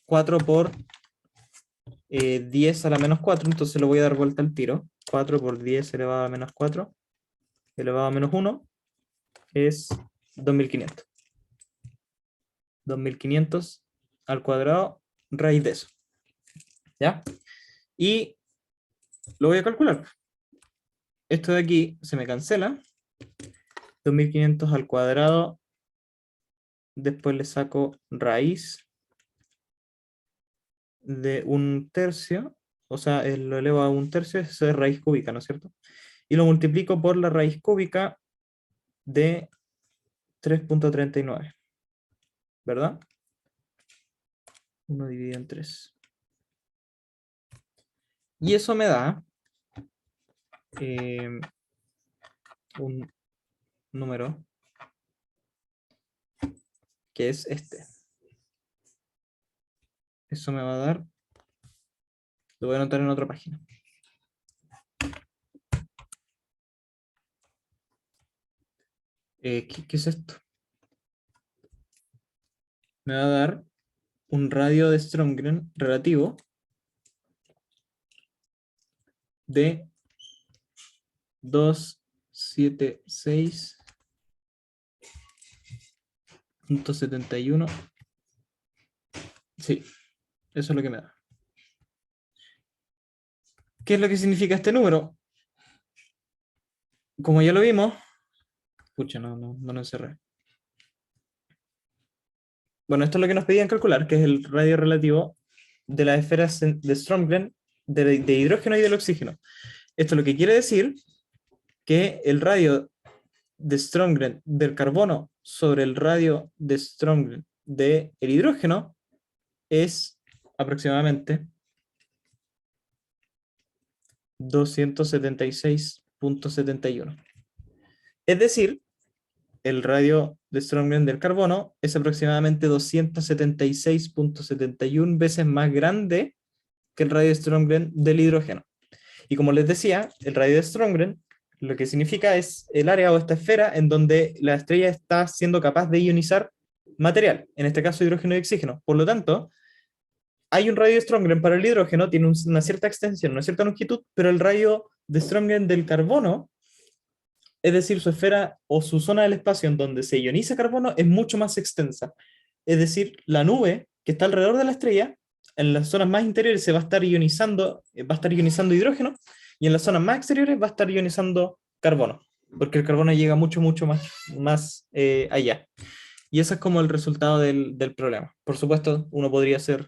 A: 4 por 10 a la menos 4, entonces lo voy a dar vuelta al tiro. 4 por 10 elevado a menos 4 elevado a menos 1 es 2500. 2500 al cuadrado raíz de eso. ¿Ya? Y lo voy a calcular. Esto de aquí se me cancela. 2500 al cuadrado. Después le saco raíz de 1/3. O sea, lo elevo a 1/3, eso es raíz cúbica, ¿no es cierto? Y lo multiplico por la raíz cúbica de 3.39. ¿Verdad? 1 dividido en 3. Y eso me da un número que es este. Eso me va a dar, lo voy a anotar en otra página. ¿Qué es esto? Me va a dar un radio de Strömgren relativo de 276 0.71. Sí, eso es lo que me da. ¿Qué es lo que significa este número? Como ya lo vimos, pucha, no lo encerré. Bueno, esto es lo que nos pedían calcular, que es el radio relativo de las esferas de Strömgren de hidrógeno y del oxígeno. Esto lo que quiere decir que el radio de Strömgren del carbono sobre el radio de Strömgren del hidrógeno es aproximadamente 276.71. Es decir, el radio de Strömgren del carbono es aproximadamente 276.71 veces más grande que el radio de Strömgren del hidrógeno. Y como les decía, el radio de Strömgren lo que significa es el área o esta esfera en donde la estrella está siendo capaz de ionizar material, en este caso hidrógeno y oxígeno. Por lo tanto, hay un radio de Strömgren para el hidrógeno, tiene una cierta extensión, una cierta longitud, pero el radio de Strömgren del carbono, es decir, su esfera o su zona del espacio en donde se ioniza carbono, es mucho más extensa. Es decir, la nube que está alrededor de la estrella, en las zonas más interiores se va a estar ionizando hidrógeno, y en las zonas más exteriores va a estar ionizando carbono, porque el carbono llega mucho más allá. Y ese es como el resultado del problema. Por supuesto, uno podría hacer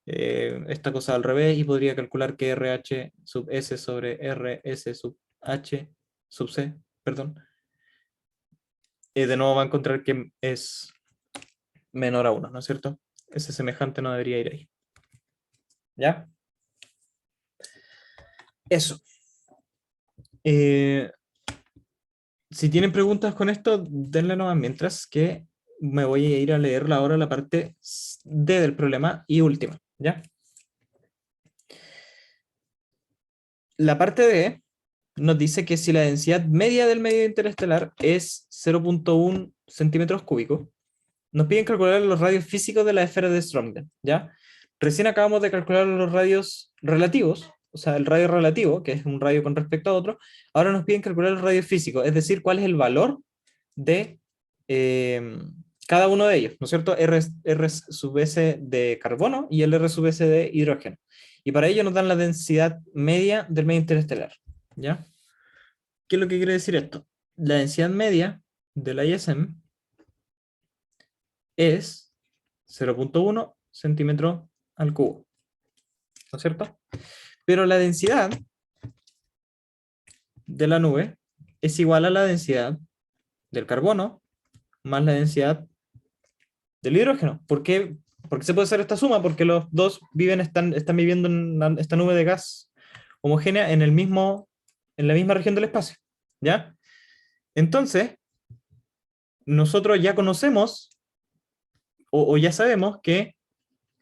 A: esta cosa al revés y podría calcular que RH sub S sobre RS sub H sub C, perdón, de nuevo va a encontrar que es menor a 1, ¿no es cierto? Ese semejante no debería ir ahí. ¿Ya? Eso. Si tienen preguntas con esto, denle nomás, mientras que me voy a ir a leer ahora la parte D del problema y última, ¿ya? La parte D nos dice que si la densidad media del medio interestelar es 0.1 centímetros cúbicos, nos piden calcular los radios físicos de la esfera de Strömgren, ¿ya? Recién acabamos de calcular los radios relativos, o sea, el radio relativo, que es un radio con respecto a otro. Ahora nos piden calcular los radios físicos, es decir, cuál es el valor de cada uno de ellos, ¿no es cierto? R sub S de carbono y el R sub S de hidrógeno. Y para ello nos dan la densidad media del medio interestelar, ¿ya? ¿Qué es lo que quiere decir esto? La densidad media del ISM es 0.1 centímetro al cubo, ¿no es cierto? Pero la densidad de la nube es igual a la densidad del carbono más la densidad del hidrógeno. ¿Por qué? Porque se puede hacer esta suma, porque los dos están viviendo en esta nube de gas homogénea en la misma región del espacio, ¿ya? Entonces, nosotros ya conocemos o ya sabemos que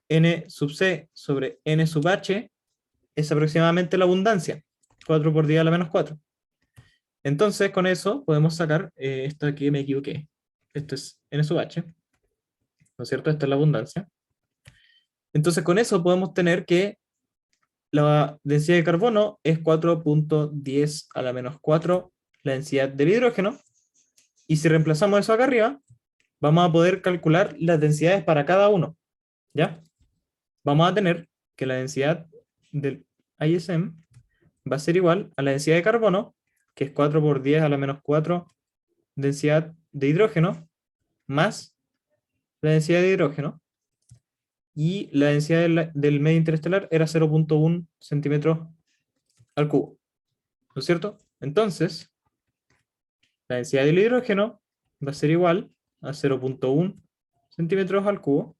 A: n sub c sobre n sub h es aproximadamente la abundancia, 4 por 10 a la menos 4. Entonces, con eso podemos sacar esto aquí, me equivoqué. Esto es n sub h, ¿no es cierto? Esta es la abundancia. Entonces, con eso podemos tener que la densidad de carbono es 4.10 a la menos 4 la densidad del hidrógeno. Y si reemplazamos eso acá arriba, vamos a poder calcular las densidades para cada uno, ¿ya? Vamos a tener que la densidad del ISM va a ser igual a la densidad de carbono, que es 4 por 10 a la menos 4 densidad de hidrógeno, más la densidad de hidrógeno, y la densidad del medio interestelar era 0.1 centímetros al cubo, ¿no es cierto? Entonces, la densidad del hidrógeno va a ser igual a 0.1 centímetros al cubo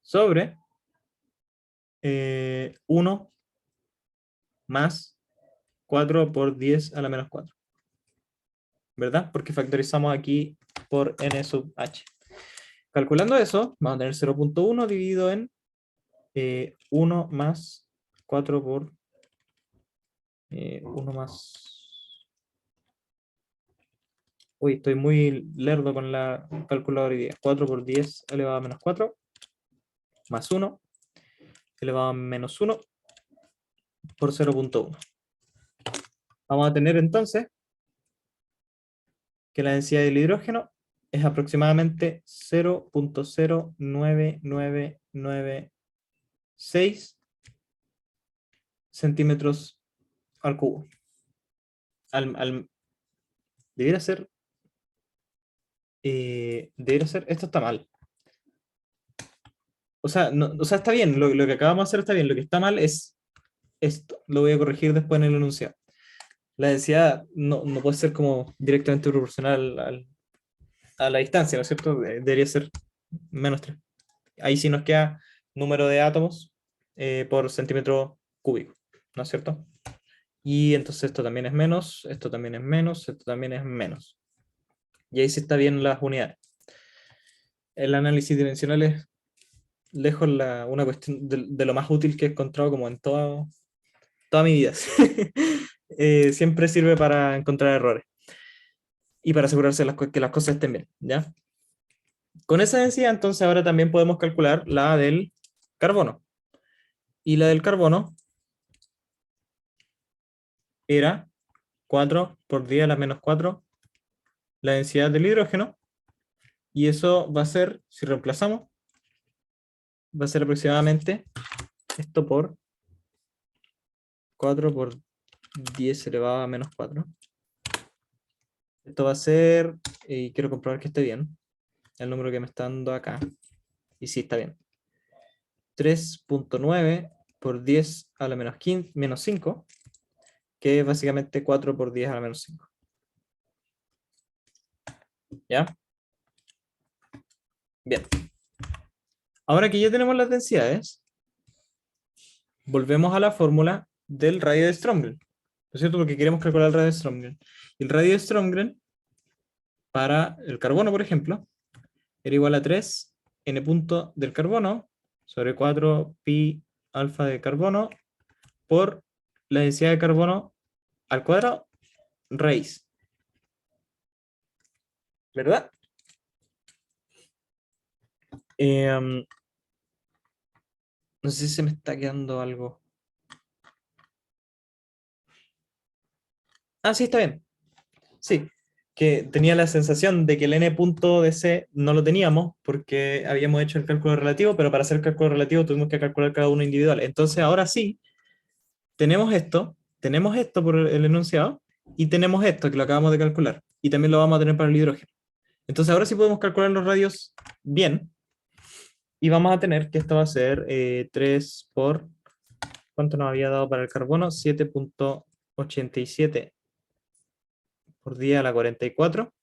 A: sobre 1 más 4 por 10 a la menos 4. ¿Verdad? Porque factorizamos aquí por n sub h. Calculando eso, vamos a tener 0.1 dividido en 1 más 4 por 1 más... Uy, estoy muy lerdo con la calculadora hoy día. 4 por 10 elevado a menos 4, más 1, elevado a menos 1, por 0.1. Vamos a tener entonces que la densidad del hidrógeno es aproximadamente 0.09996 centímetros al cubo. Debería ser, esto está mal. O sea, está bien, lo que acabamos de hacer está bien, lo que está mal es esto, lo voy a corregir después en el enunciado. La densidad no puede ser como directamente proporcional a la distancia, ¿no es cierto? Debería ser -3. Ahí sí nos queda número de átomos por centímetro cúbico, ¿no es cierto? Y entonces esto también es menos, esto también es menos, esto también es menos. Y ahí sí está bien las unidades. El análisis dimensional es lejos una cuestión de lo más útil que he encontrado como en toda mi vida. Siempre sirve para encontrar errores y para asegurarse que las cosas estén bien, ¿ya? Con esa densidad, entonces ahora también podemos calcular la del carbono. Y la del carbono era 4 por 10 a la -4 la densidad del hidrógeno. Y eso va a ser, si reemplazamos, va a ser aproximadamente esto por 4 por 10 elevado a -4. Esto va a ser, y quiero comprobar que esté bien, el número que me está dando acá. Y sí, está bien. 3.9 por 10 a la -5, que es básicamente 4 por 10 a la -5. ¿Ya? Bien. Ahora que ya tenemos las densidades, volvemos a la fórmula del radio de Strömgren. ¿No es cierto? Porque queremos calcular el radio de Strömgren. El radio de Strömgren, para el carbono, por ejemplo, era igual a 3 n punto del carbono sobre 4 pi alfa de carbono por la densidad de carbono al cuadrado raíz. ¿Verdad? No sé si se me está quedando algo. Ah, sí, está bien. Sí, que tenía la sensación de que el n punto de C no lo teníamos porque habíamos hecho el cálculo relativo, pero para hacer el cálculo relativo tuvimos que calcular cada uno individual. Entonces ahora sí, tenemos esto por el enunciado, y tenemos esto que lo acabamos de calcular, y también lo vamos a tener para el hidrógeno. Entonces ahora sí podemos calcular los radios bien, y vamos a tener que esto va a ser 3 por, ¿cuánto nos había dado para el carbono? 7.87 por 10 a la 44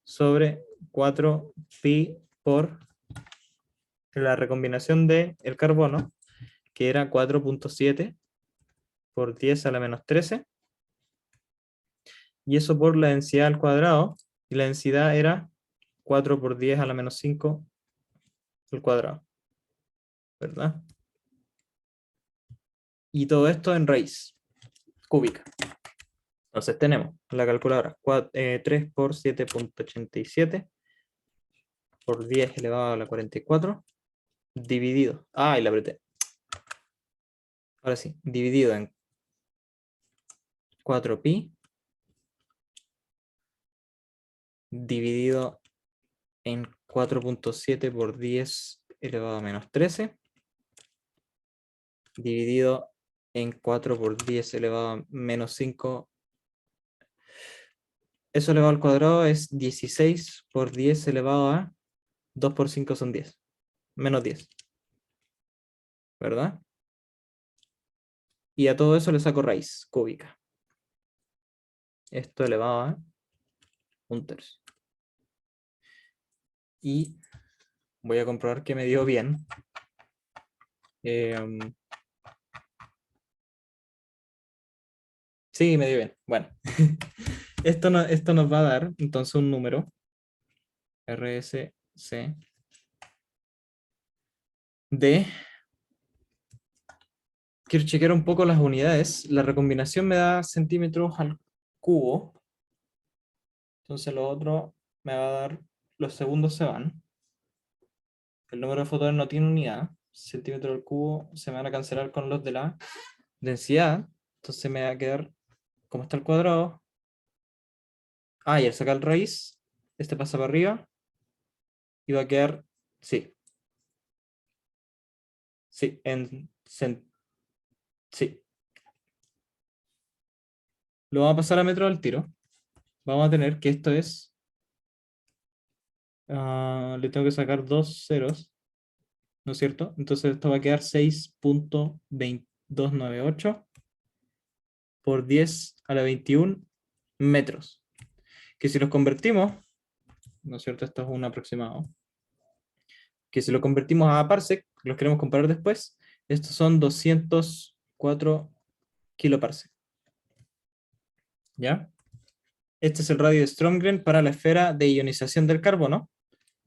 A: sobre 4 pi por la recombinación del carbono, que era 4.7 por 10 a la -13, y eso por la densidad al cuadrado, y la densidad era 4 por 10 a la -5 al cuadrado, ¿verdad? Y todo esto en raíz cúbica. Entonces tenemos la calculadora 3 por 7.87 por 10 elevado a la 44 dividido, y la apreté. Ahora sí, dividido en 4pi dividido en 4.7 por 10 elevado a -13 dividido en 4 por 10 elevado a -5. Eso elevado al cuadrado es 16 por 10 elevado a 2 por 5 son 10. -10. ¿Verdad? Y a todo eso le saco raíz cúbica. Esto elevado a 1/3. Y voy a comprobar que me dio bien. Sí, me dio bien. Bueno. Esto nos va a dar entonces un número RSC de... Quiero chequear un poco las unidades. La recombinación me da centímetros al cubo. Entonces lo otro me va a dar... Los segundos se van. El número de fotones no tiene unidad. Centímetros al cubo se me van a cancelar con los de la densidad. Entonces me va a quedar... Como está el cuadrado. Y al sacar raíz, Este pasa para arriba. Y va a quedar, sí. Sí, sí. Lo vamos a pasar a metros al tiro. Vamos a tener que esto es... le tengo que sacar dos ceros, ¿no es cierto? Entonces esto va a quedar 6.298 por 10 a la 21 metros. Que si los convertimos, ¿no es cierto? Esto es un aproximado. Que si lo convertimos a parsec, los queremos comparar después, estos son 204 kiloparsec. ¿Ya? Este es el radio de Strömgren para la esfera de ionización del carbono.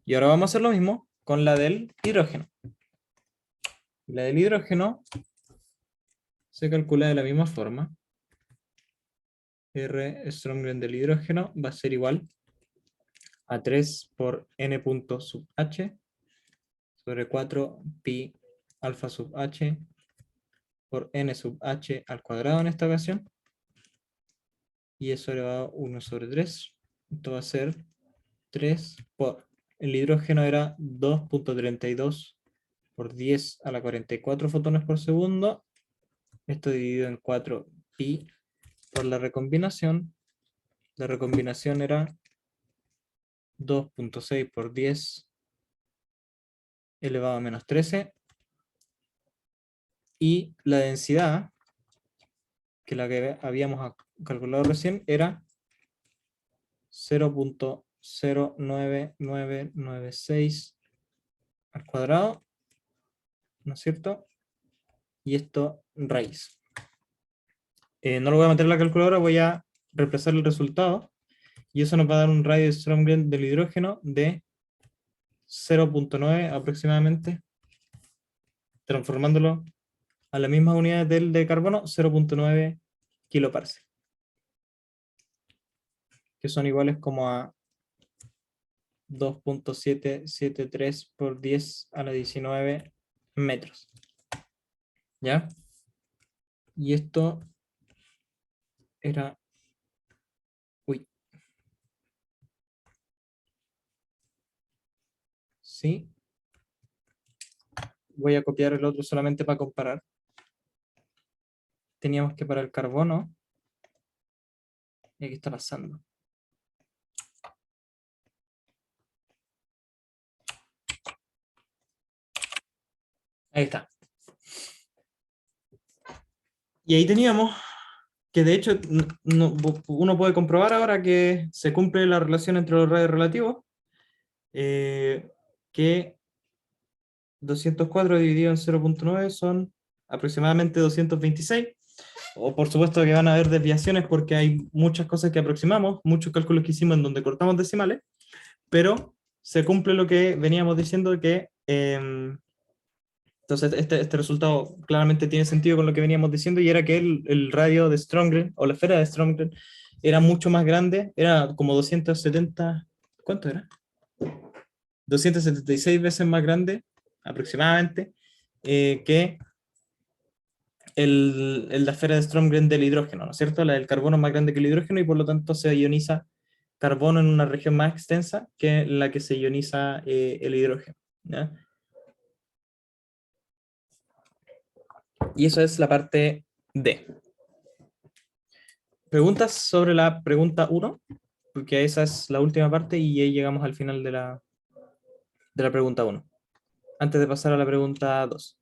A: Y ahora vamos a hacer lo mismo con la del hidrógeno. La del hidrógeno se calcula de la misma forma. R Strömgren del hidrógeno va a ser igual a 3 por n punto sub h sobre 4 pi alfa sub h por n sub h al cuadrado en esta ocasión. Y eso elevado a 1 sobre 3. Esto va a ser 3 por... El hidrógeno era 2.32 por 10 a la 44 fotones por segundo. Esto dividido en 4 pi por la recombinación. La recombinación era 2.6 por 10 elevado a menos 13. Y la densidad, que la que habíamos calculado recién, era 0.09996 al cuadrado, ¿no es cierto? Y esto raíz. No lo voy a meter en la calculadora, voy a reemplazar el resultado. Y eso nos va a dar un radio de Strömgren del hidrógeno de 0.9 aproximadamente, transformándolo a las mismas unidades del de carbono, 0.9 kiloparsec, que son iguales como a 2.773 por 10 a la 19 metros. ¿Ya? Y esto era... Uy. Sí. Voy a copiar el otro solamente para comparar. Teníamos que para el carbono... ¿Y qué está pasando? Ahí está. Y ahí teníamos que de hecho uno puede comprobar ahora que se cumple la relación entre los radios relativos, que 204 dividido en 0.9 son aproximadamente 226, o por supuesto que van a haber desviaciones porque hay muchas cosas que aproximamos, muchos cálculos que hicimos en donde cortamos decimales, pero se cumple lo que veníamos diciendo que... entonces, este resultado claramente tiene sentido con lo que veníamos diciendo, y era que el radio de Strömgren, o la esfera de Strömgren, era mucho más grande, era como 270, ¿cuánto era? 276 veces más grande, aproximadamente, que la esfera de Strömgren del hidrógeno, ¿no es cierto? La del carbono es más grande que el hidrógeno, y por lo tanto se ioniza carbono en una región más extensa que la que se ioniza el hidrógeno, ¿ya? Y eso es la parte D. ¿Preguntas sobre la pregunta 1? Porque esa es la última parte y ahí llegamos al final de la pregunta 1. Antes de pasar a la pregunta 2.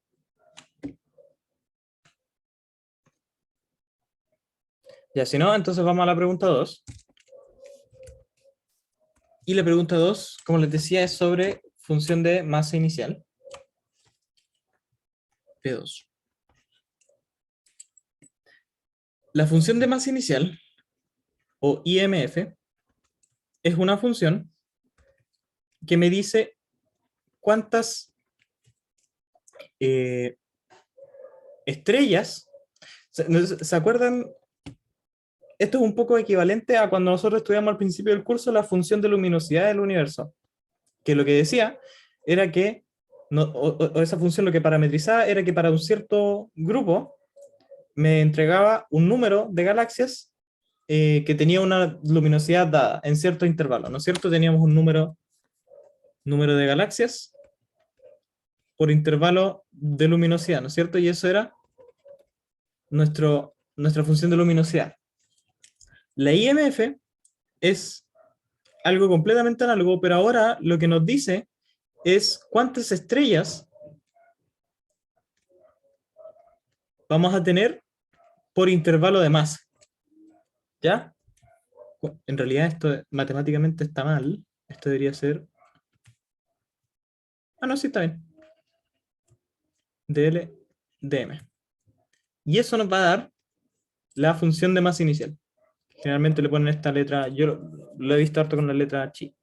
A: Ya, si no, entonces vamos a la pregunta 2. Y la pregunta 2, como les decía, es sobre función de masa inicial. P2. La función de masa inicial, o IMF, es una función que me dice cuántas estrellas... ¿Se acuerdan? Esto es un poco equivalente a cuando nosotros estudiamos al principio del curso la función de luminosidad del universo, que lo que decía era que, o esa función lo que parametrizaba era que para un cierto grupo me entregaba un número de galaxias que tenía una luminosidad dada en cierto intervalo, ¿no es cierto? Teníamos un número de galaxias por intervalo de luminosidad, ¿no es cierto? Y eso era nuestra función de luminosidad. La IMF es algo completamente análogo, pero ahora lo que nos dice es cuántas estrellas vamos a tener por intervalo de masa, ¿ya? En realidad esto matemáticamente está mal, esto debería ser... Ah, no, sí está bien. dl dm. Y eso nos va a dar la función de masa inicial. Generalmente le ponen esta letra, yo lo he visto harto con la letra chi.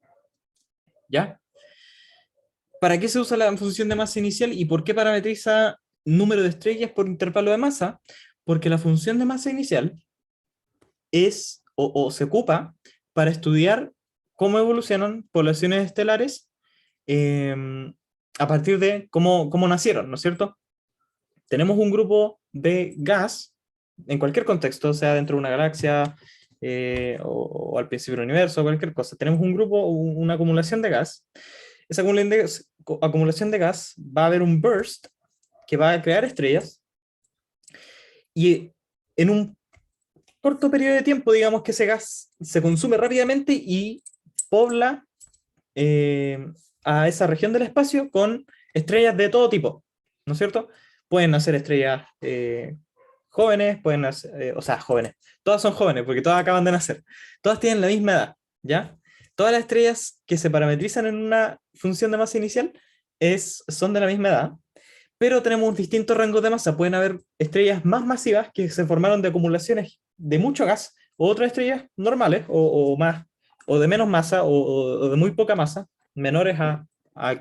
A: ¿Ya? ¿Para qué se usa la función de masa inicial y por qué parametriza número de estrellas por intervalo de masa? Porque la función de masa inicial es o se ocupa para estudiar cómo evolucionan poblaciones estelares eh, a partir de cómo nacieron, ¿no es cierto? Tenemos un grupo de gas, en cualquier contexto, sea dentro de una galaxia o al principio del universo, cualquier cosa, tenemos un grupo, una acumulación de gas. Esa acumulación de gas va a haber un burst que va a crear estrellas y en un corto periodo de tiempo, digamos que ese gas se consume rápidamente y pobla eh, a esa región del espacio con estrellas de todo tipo, ¿no es cierto? Pueden nacer estrellas jóvenes, pueden nacer, o sea, jóvenes, todas son jóvenes porque todas acaban de nacer, todas tienen la misma edad, ¿ya? Todas las estrellas que se parametrizan en una función de masa inicial son de la misma edad, pero tenemos distintos rangos de masa. Pueden haber estrellas más masivas que se formaron de acumulaciones de mucho gas, o otras estrellas normales, o más, o de menos masa, o de muy poca masa, menores a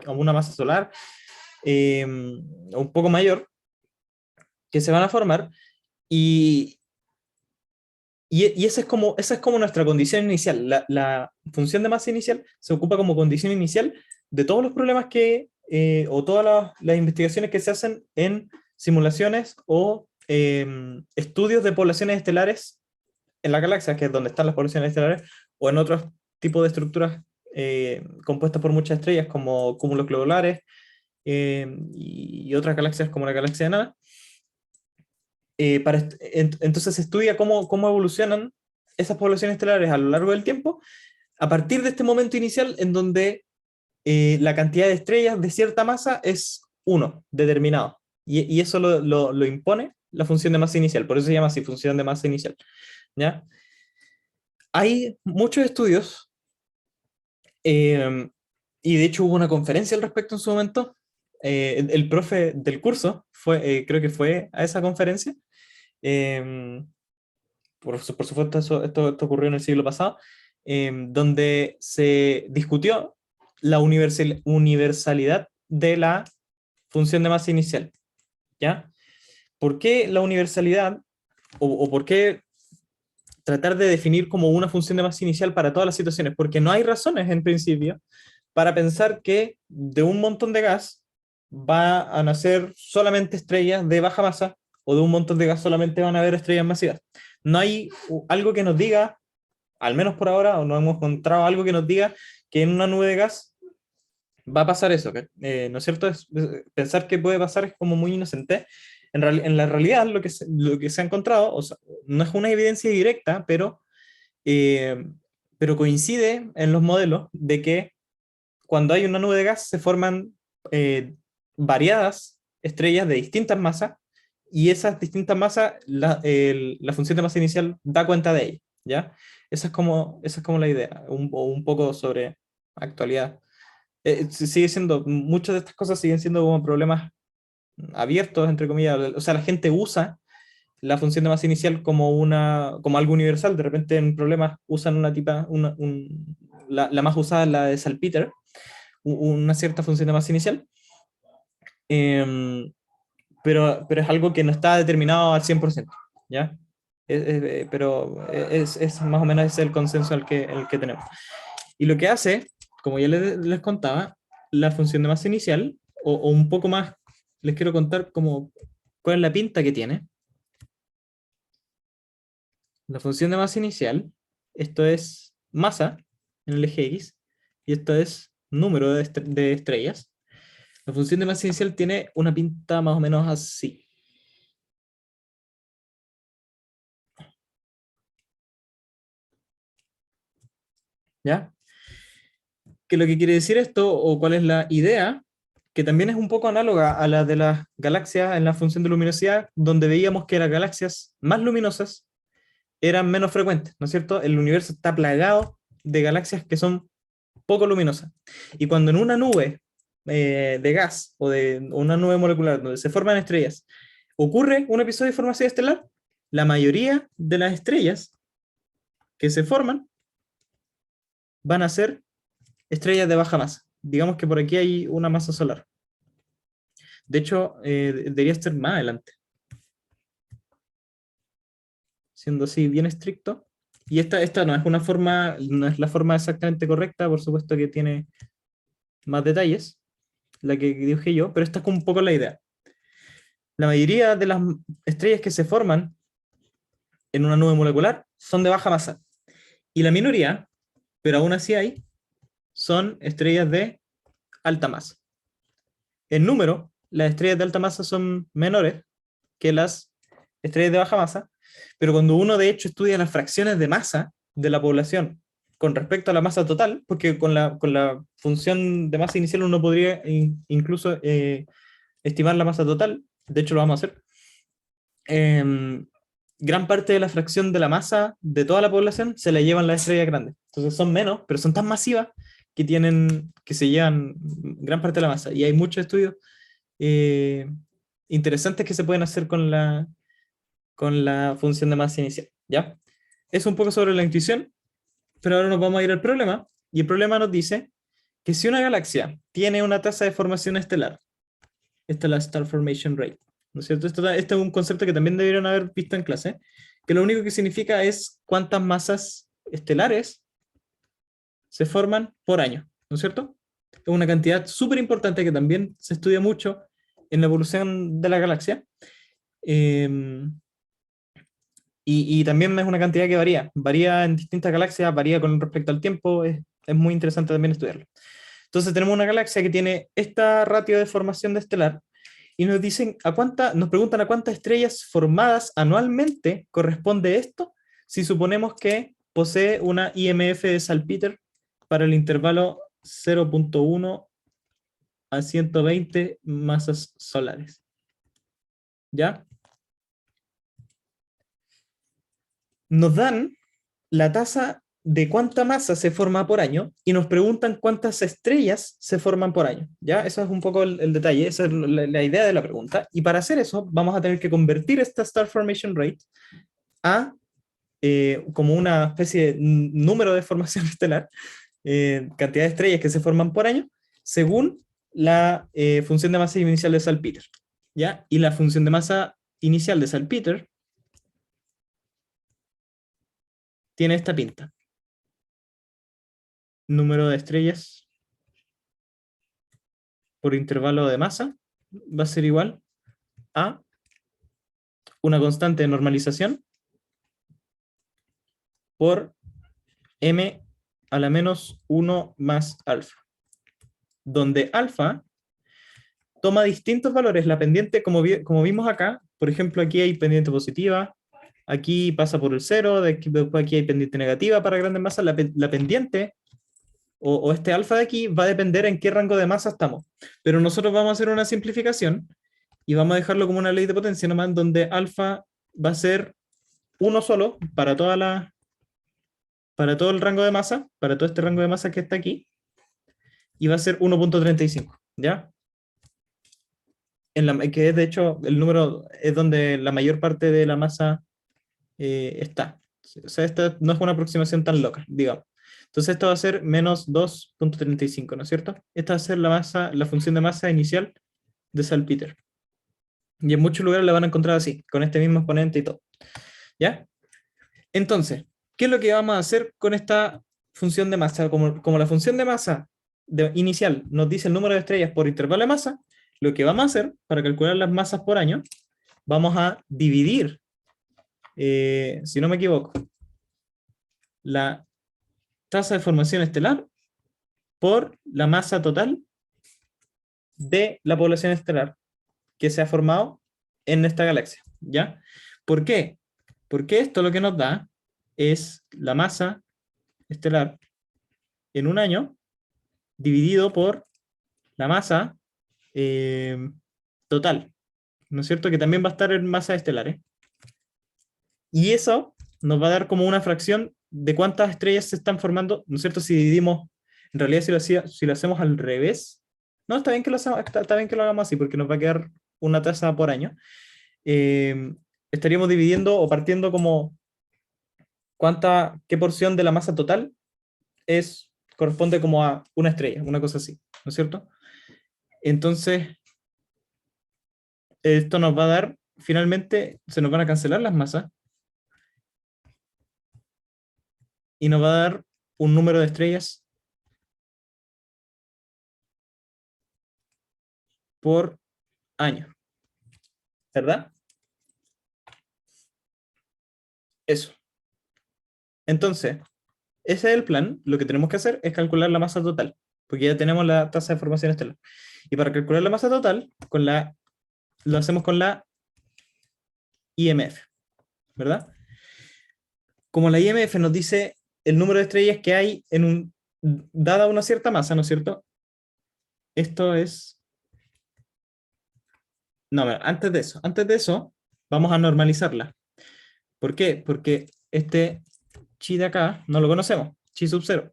A: una masa solar, un poco mayor, que se van a formar, y, y esa es como nuestra condición inicial. La función de masa inicial se ocupa como condición inicial de todos los problemas o todas las investigaciones que se hacen en simulaciones o estudios de poblaciones estelares en la galaxia, que es donde están las poblaciones estelares, o en otros tipos de estructuras compuestas por muchas estrellas, como cúmulos globulares y otras galaxias como la galaxia enana. Entonces se estudia cómo evolucionan esas poblaciones estelares a lo largo del tiempo, a partir de este momento inicial en donde la cantidad de estrellas de cierta masa es uno, determinado. Y eso lo impone la función de masa inicial, por eso se llama así, función de masa inicial. ¿Ya? Hay muchos estudios, eh, y de hecho hubo una conferencia al respecto en su momento. El profe del curso creo que fue a esa conferencia. Eh, por supuesto, esto ocurrió en el siglo pasado, donde se discutió la universalidad de la función de masa inicial. ¿Ya? ¿Por qué la universalidad o por qué tratar de definir como una función de masa inicial para todas las situaciones? Porque no hay razones en principio para pensar que de un montón de gas va a nacer solamente estrellas de baja masa o de un montón de gas solamente van a haber estrellas masivas. No hay algo que nos diga, al menos por ahora, o no hemos encontrado algo que nos diga que en una nube de gas va a pasar eso, ¿no es cierto? Pensar que puede pasar es como muy inocente. En la realidad, lo que se ha encontrado, o sea, no es una evidencia directa, eh, pero coincide en los modelos de que cuando hay una nube de gas se forman variadas estrellas de distintas masas y esas distintas masas, la función de masa inicial da cuenta de ellas, ¿ya? Esa es como la idea, un poco sobre actualidad. Sigue siendo, muchas de estas cosas siguen siendo como problemas abiertos, entre comillas, o sea, la gente usa la función de masa inicial como algo universal, de repente en problemas usan la más usada es la de Salpeter, una cierta función de masa inicial, em, pero es algo que no está determinado al 100%, ¿ya? Pero es más o menos ese el consenso el que tenemos. Y lo que hace, como ya les contaba, la función de masa inicial, o un poco más, les quiero contar cuál es la pinta que tiene. La función de masa inicial, esto es masa en el eje X, y esto es número de estrellas. La función de masa inicial tiene una pinta más o menos así. ¿Ya? ¿Qué es lo que quiere decir esto o cuál es la idea? Que también es un poco análoga a la de las galaxias en la función de luminosidad, donde veíamos que las galaxias más luminosas eran menos frecuentes, ¿no es cierto? El universo está plagado de galaxias que son poco luminosas. Y cuando en una nube de gas o de una nube molecular donde se forman estrellas, ocurre un episodio de formación estelar, la mayoría de las estrellas que se forman van a ser estrellas de baja masa. Digamos que por aquí hay una masa solar. De hecho, debería estar más adelante. Siendo así bien estricto. Y esta no es una forma, no es la forma exactamente correcta, por supuesto que tiene más detalles, la que dije yo, pero esta es como un poco la idea. La mayoría de las estrellas que se forman en una nube molecular son de baja masa. Y la minoría, pero aún así hay, son estrellas de alta masa. En número, las estrellas de alta masa son menores que las estrellas de baja masa, pero cuando uno de hecho estudia las fracciones de masa de la población con respecto a la masa total, porque con la función de masa inicial uno podría incluso estimar la masa total, de hecho lo vamos a hacer, gran parte de la fracción de la masa de toda la población se la llevan las estrellas grandes. Entonces son menos, pero son tan masivas que se llevan gran parte de la masa. Y hay muchos estudios eh, interesantes que se pueden hacer con la función de masa inicial, ¿ya? Es un poco sobre la intuición, pero ahora nos vamos a ir al problema, y el problema nos dice que si una galaxia tiene una tasa de formación estelar, esta es la Star Formation Rate, ¿no es cierto? Este es un concepto que también deberían haber visto en clase, que lo único que significa es cuántas masas estelares se forman por año, ¿no es cierto? Es una cantidad súper importante que también se estudia mucho en la evolución de la galaxia. Eh, y también es una cantidad que varía en distintas galaxias, varía con respecto al tiempo, es muy interesante también estudiarlo. Entonces tenemos una galaxia que tiene esta ratio de formación de estelar y nos dicen nos preguntan a cuántas estrellas formadas anualmente corresponde esto si suponemos que posee una IMF de Salpeter para el intervalo 0.1 a 120 masas solares. ¿Ya? Nos dan la tasa de cuánta masa se forma por año y nos preguntan cuántas estrellas se forman por año. ¿Ya? Eso es un poco el detalle, esa es la idea de la pregunta. Y para hacer eso, vamos a tener que convertir esta Star Formation Rate a como una especie de número de formación estelar, cantidad de estrellas que se forman por año, según la función de masa inicial de Salpeter. ¿Ya? Y la función de masa inicial de Salpeter tiene esta pinta. Número de estrellas por intervalo de masa va a ser igual a una constante de normalización por m a la menos 1 más alfa, donde alfa toma distintos valores. La pendiente, como vimos acá, por ejemplo, aquí hay pendiente positiva, aquí pasa por el 0, después aquí hay pendiente negativa para grandes masas. La pendiente o este alfa de aquí va a depender en qué rango de masa estamos. Pero nosotros vamos a hacer una simplificación y vamos a dejarlo como una ley de potencia nomás, donde alfa va a ser uno solo para para todo el rango de masa, para todo este rango de masa que está aquí, y va a ser 1.35, ¿ya? Que es de hecho el número es donde la mayor parte de la masa está. O sea, esta no es una aproximación tan loca, digamos. Entonces esto va a ser menos 2.35, ¿no es cierto? Esta va a ser la función de masa inicial de Salpeter. Y en muchos lugares la van a encontrar así, con este mismo exponente y todo. ¿Ya? Entonces, ¿qué es lo que vamos a hacer con esta función de masa? Como la función de masa inicial nos dice el número de estrellas por intervalo de masa, lo que vamos a hacer para calcular las masas por año, vamos a dividir si no me equivoco, la tasa de formación estelar por la masa total de la población estelar que se ha formado en esta galaxia, ¿ya? ¿Por qué? Porque esto lo que nos da es la masa estelar en un año dividido por la masa total, ¿no es cierto? Que también va a estar en masas estelares. Y eso nos va a dar como una fracción de cuántas estrellas se están formando, ¿no es cierto? Si dividimos, en realidad si lo hacemos al revés, no, está bien que está bien que lo hagamos así, porque nos va a quedar una tasa por año. Eh, estaríamos dividiendo o partiendo como qué porción de la masa total corresponde como a una estrella, una cosa así, ¿no es cierto? Entonces, esto nos va a dar, finalmente, se nos van a cancelar las masas y nos va a dar un número de estrellas por año, ¿verdad? Eso. Entonces, ese es el plan. Lo que tenemos que hacer es calcular la masa total, porque ya tenemos la tasa de formación estelar. Y para calcular la masa total, lo hacemos con la IMF, ¿verdad? Como la IMF nos dice el número de estrellas que hay dada una cierta masa, ¿no es cierto? Esto es... No, antes de eso, vamos a normalizarla. ¿Por qué? Porque este chi de acá no lo conocemos, chi sub 0.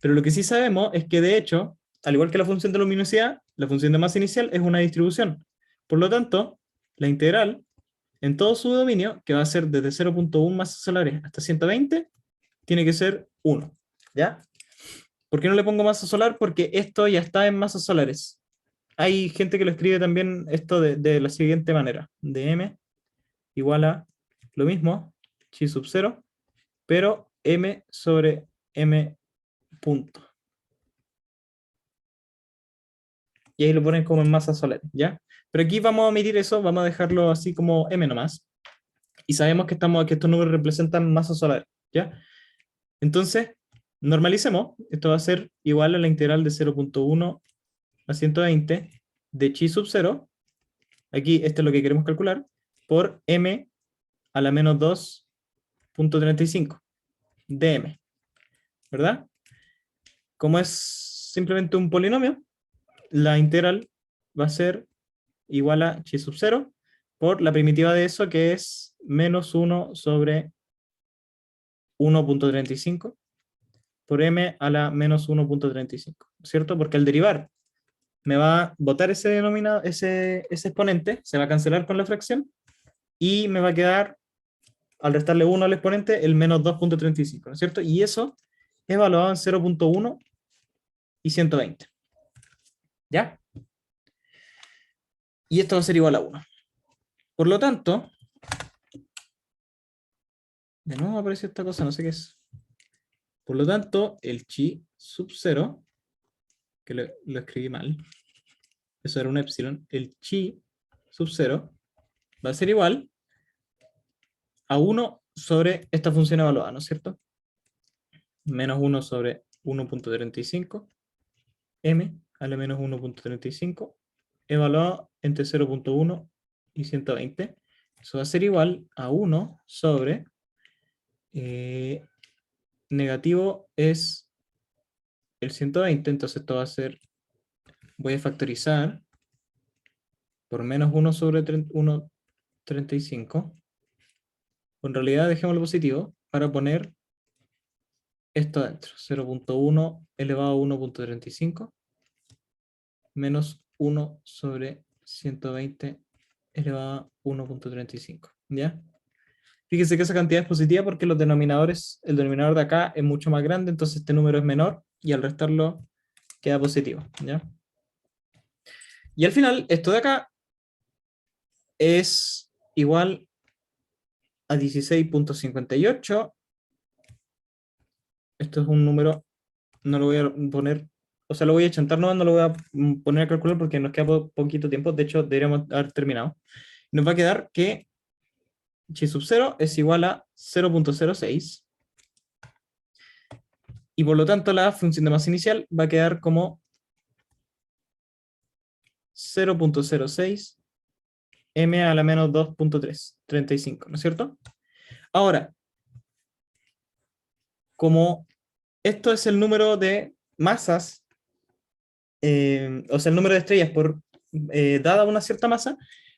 A: Pero lo que sí sabemos es que de hecho, al igual que la función de luminosidad, la función de masa inicial es una distribución. Por lo tanto, la integral en todo su dominio, que va a ser desde 0.1 masas solares hasta 120, tiene que ser 1. ¿Ya? ¿Por qué no le pongo masa solar? Porque esto ya está en masas solares. Hay gente que lo escribe también esto de la siguiente manera. dm igual a lo mismo, chi sub 0, pero m sobre m punto. Y ahí lo ponen como en masa solar, ¿ya? Pero aquí vamos a medir eso, vamos a dejarlo así como m nomás. Y sabemos que estos números representan masa solar, ¿ya? Entonces, normalicemos. Esto va a ser igual a la integral de 0.1 a 120 de chi sub 0. Aquí, esto es lo que queremos calcular, por m a la menos 2.35 de m, ¿verdad? Como es simplemente un polinomio, la integral va a ser igual a chi sub 0 por la primitiva de eso, que es menos 1 sobre 1.35 por m a la menos 1.35, ¿cierto? Porque al derivar me va a botar ese exponente, se va a cancelar con la fracción, y me va a quedar, al restarle 1 al exponente, el menos 2.35, ¿no es cierto? Y eso es evaluado en 0.1 y 120. ¿Ya? Y esto va a ser igual a 1. Por lo tanto, de nuevo aparece esta cosa, no sé qué es. Por lo tanto, el chi sub 0, que lo escribí mal, eso era un epsilon, el chi sub 0 va a ser igual a 1 sobre esta función evaluada, ¿no es cierto? Menos 1 sobre 1.35, m a la menos 1.35, evaluado entre 0.1 y 120. Eso va a ser igual a 1 sobre negativo es el 120, entonces esto va a ser, voy a factorizar por menos 1 sobre 1.35. En realidad dejémoslo positivo para poner esto adentro, 0.1 elevado a 1.35 menos 1 sobre 120 elevado a 1.35, ¿ya? Fíjense que esa cantidad es positiva porque el denominador de acá es mucho más grande, entonces este número es menor y al restarlo queda positivo, ¿ya? Y al final, esto de acá es igual a 16.58. Esto es un número, no lo voy a poner, o sea, lo voy a chantar, no lo voy a poner a calcular porque nos queda poquito tiempo, de hecho deberíamos haber terminado. Nos va a quedar que chi sub 0 es igual a 0.06. Y por lo tanto la función de masa inicial va a quedar como 0.06 m a la menos 2.335, ¿no es cierto? Ahora, como esto es el número de masas, o sea, el número de estrellas por dada una cierta masa,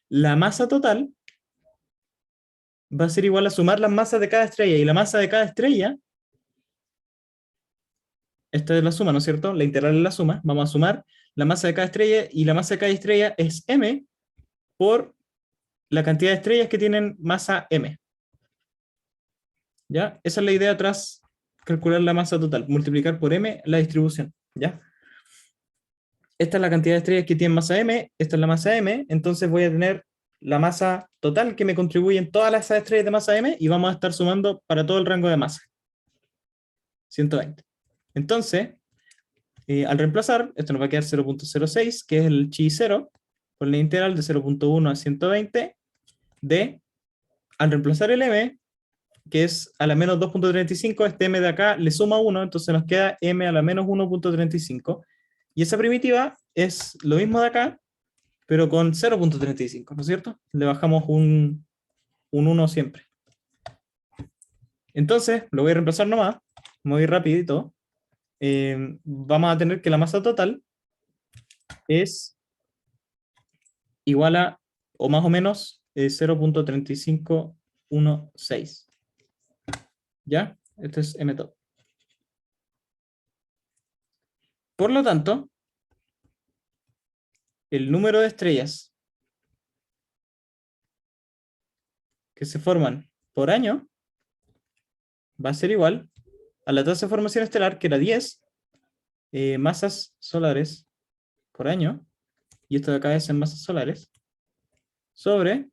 A: la masa total va a ser igual a sumar las masas de cada estrella, y la masa de cada estrella, esta es la suma, ¿no es cierto? La integral es la suma, vamos a sumar la masa de cada estrella, y la masa de cada estrella es m por la cantidad de estrellas que tienen masa m. ¿Ya? Esa es la idea tras calcular la masa total, multiplicar por m la distribución, ¿ya? Esta es la cantidad de estrellas que tienen masa m, esta es la masa m, entonces voy a tener la masa total que me contribuyen todas las estrellas de masa m, y vamos a estar sumando para todo el rango de masa. 120. Entonces, al reemplazar, esto nos va a quedar 0.06, que es el chi 0, por la integral de 0.1 a 120, de, al reemplazar el m, que es a la menos 2.35, este m de acá le suma 1, entonces nos queda m a la menos 1.35, y esa primitiva es lo mismo de acá, pero con 0.35, ¿no es cierto? Le bajamos un 1 siempre. Entonces, lo voy a reemplazar nomás, muy rapidito. Vamos a tener que la masa total es igual a, o más o menos, 0.3516. ¿Ya? Esto es m top. Por lo tanto, el número de estrellas que se forman por año va a ser igual a la tasa de formación estelar, que era 10 masas solares por año, y esto de acá es en masas solares, sobre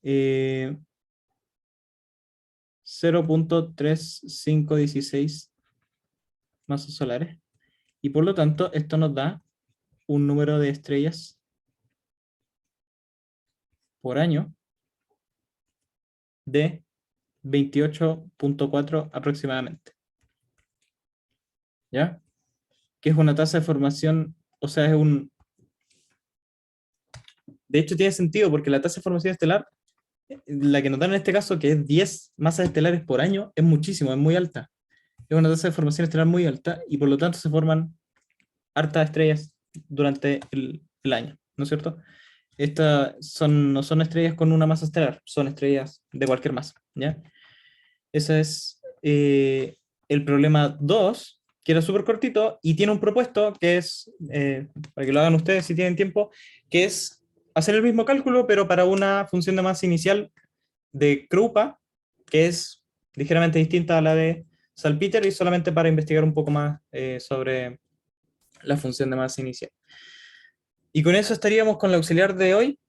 A: 0.3516 masas solares, y por lo tanto esto nos da un número de estrellas por año de 28.4 aproximadamente, ¿ya? Que es una tasa de formación, o sea, es un... De hecho tiene sentido, porque la tasa de formación estelar, la que nos dan en este caso, que es 10 masas estelares por año, es muchísimo, es muy alta. Es una tasa de formación estelar muy alta, y por lo tanto se forman hartas estrellas durante el año, ¿no es cierto? Estas no son estrellas con una masa estelar, son estrellas de cualquier masa, ¿ya? Ese es el problema 2, que era súper cortito, y tiene un propuesto que es, para que lo hagan ustedes si tienen tiempo, que es hacer el mismo cálculo, pero para una función de masa inicial de Krupa, que es ligeramente distinta a la de Salpeter, y solamente para investigar un poco más sobre la función de masa inicial. Y con eso estaríamos con la auxiliar de hoy.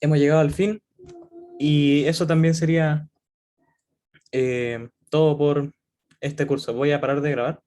A: Hemos llegado al fin, y eso también sería todo por este curso. Voy a parar de grabar.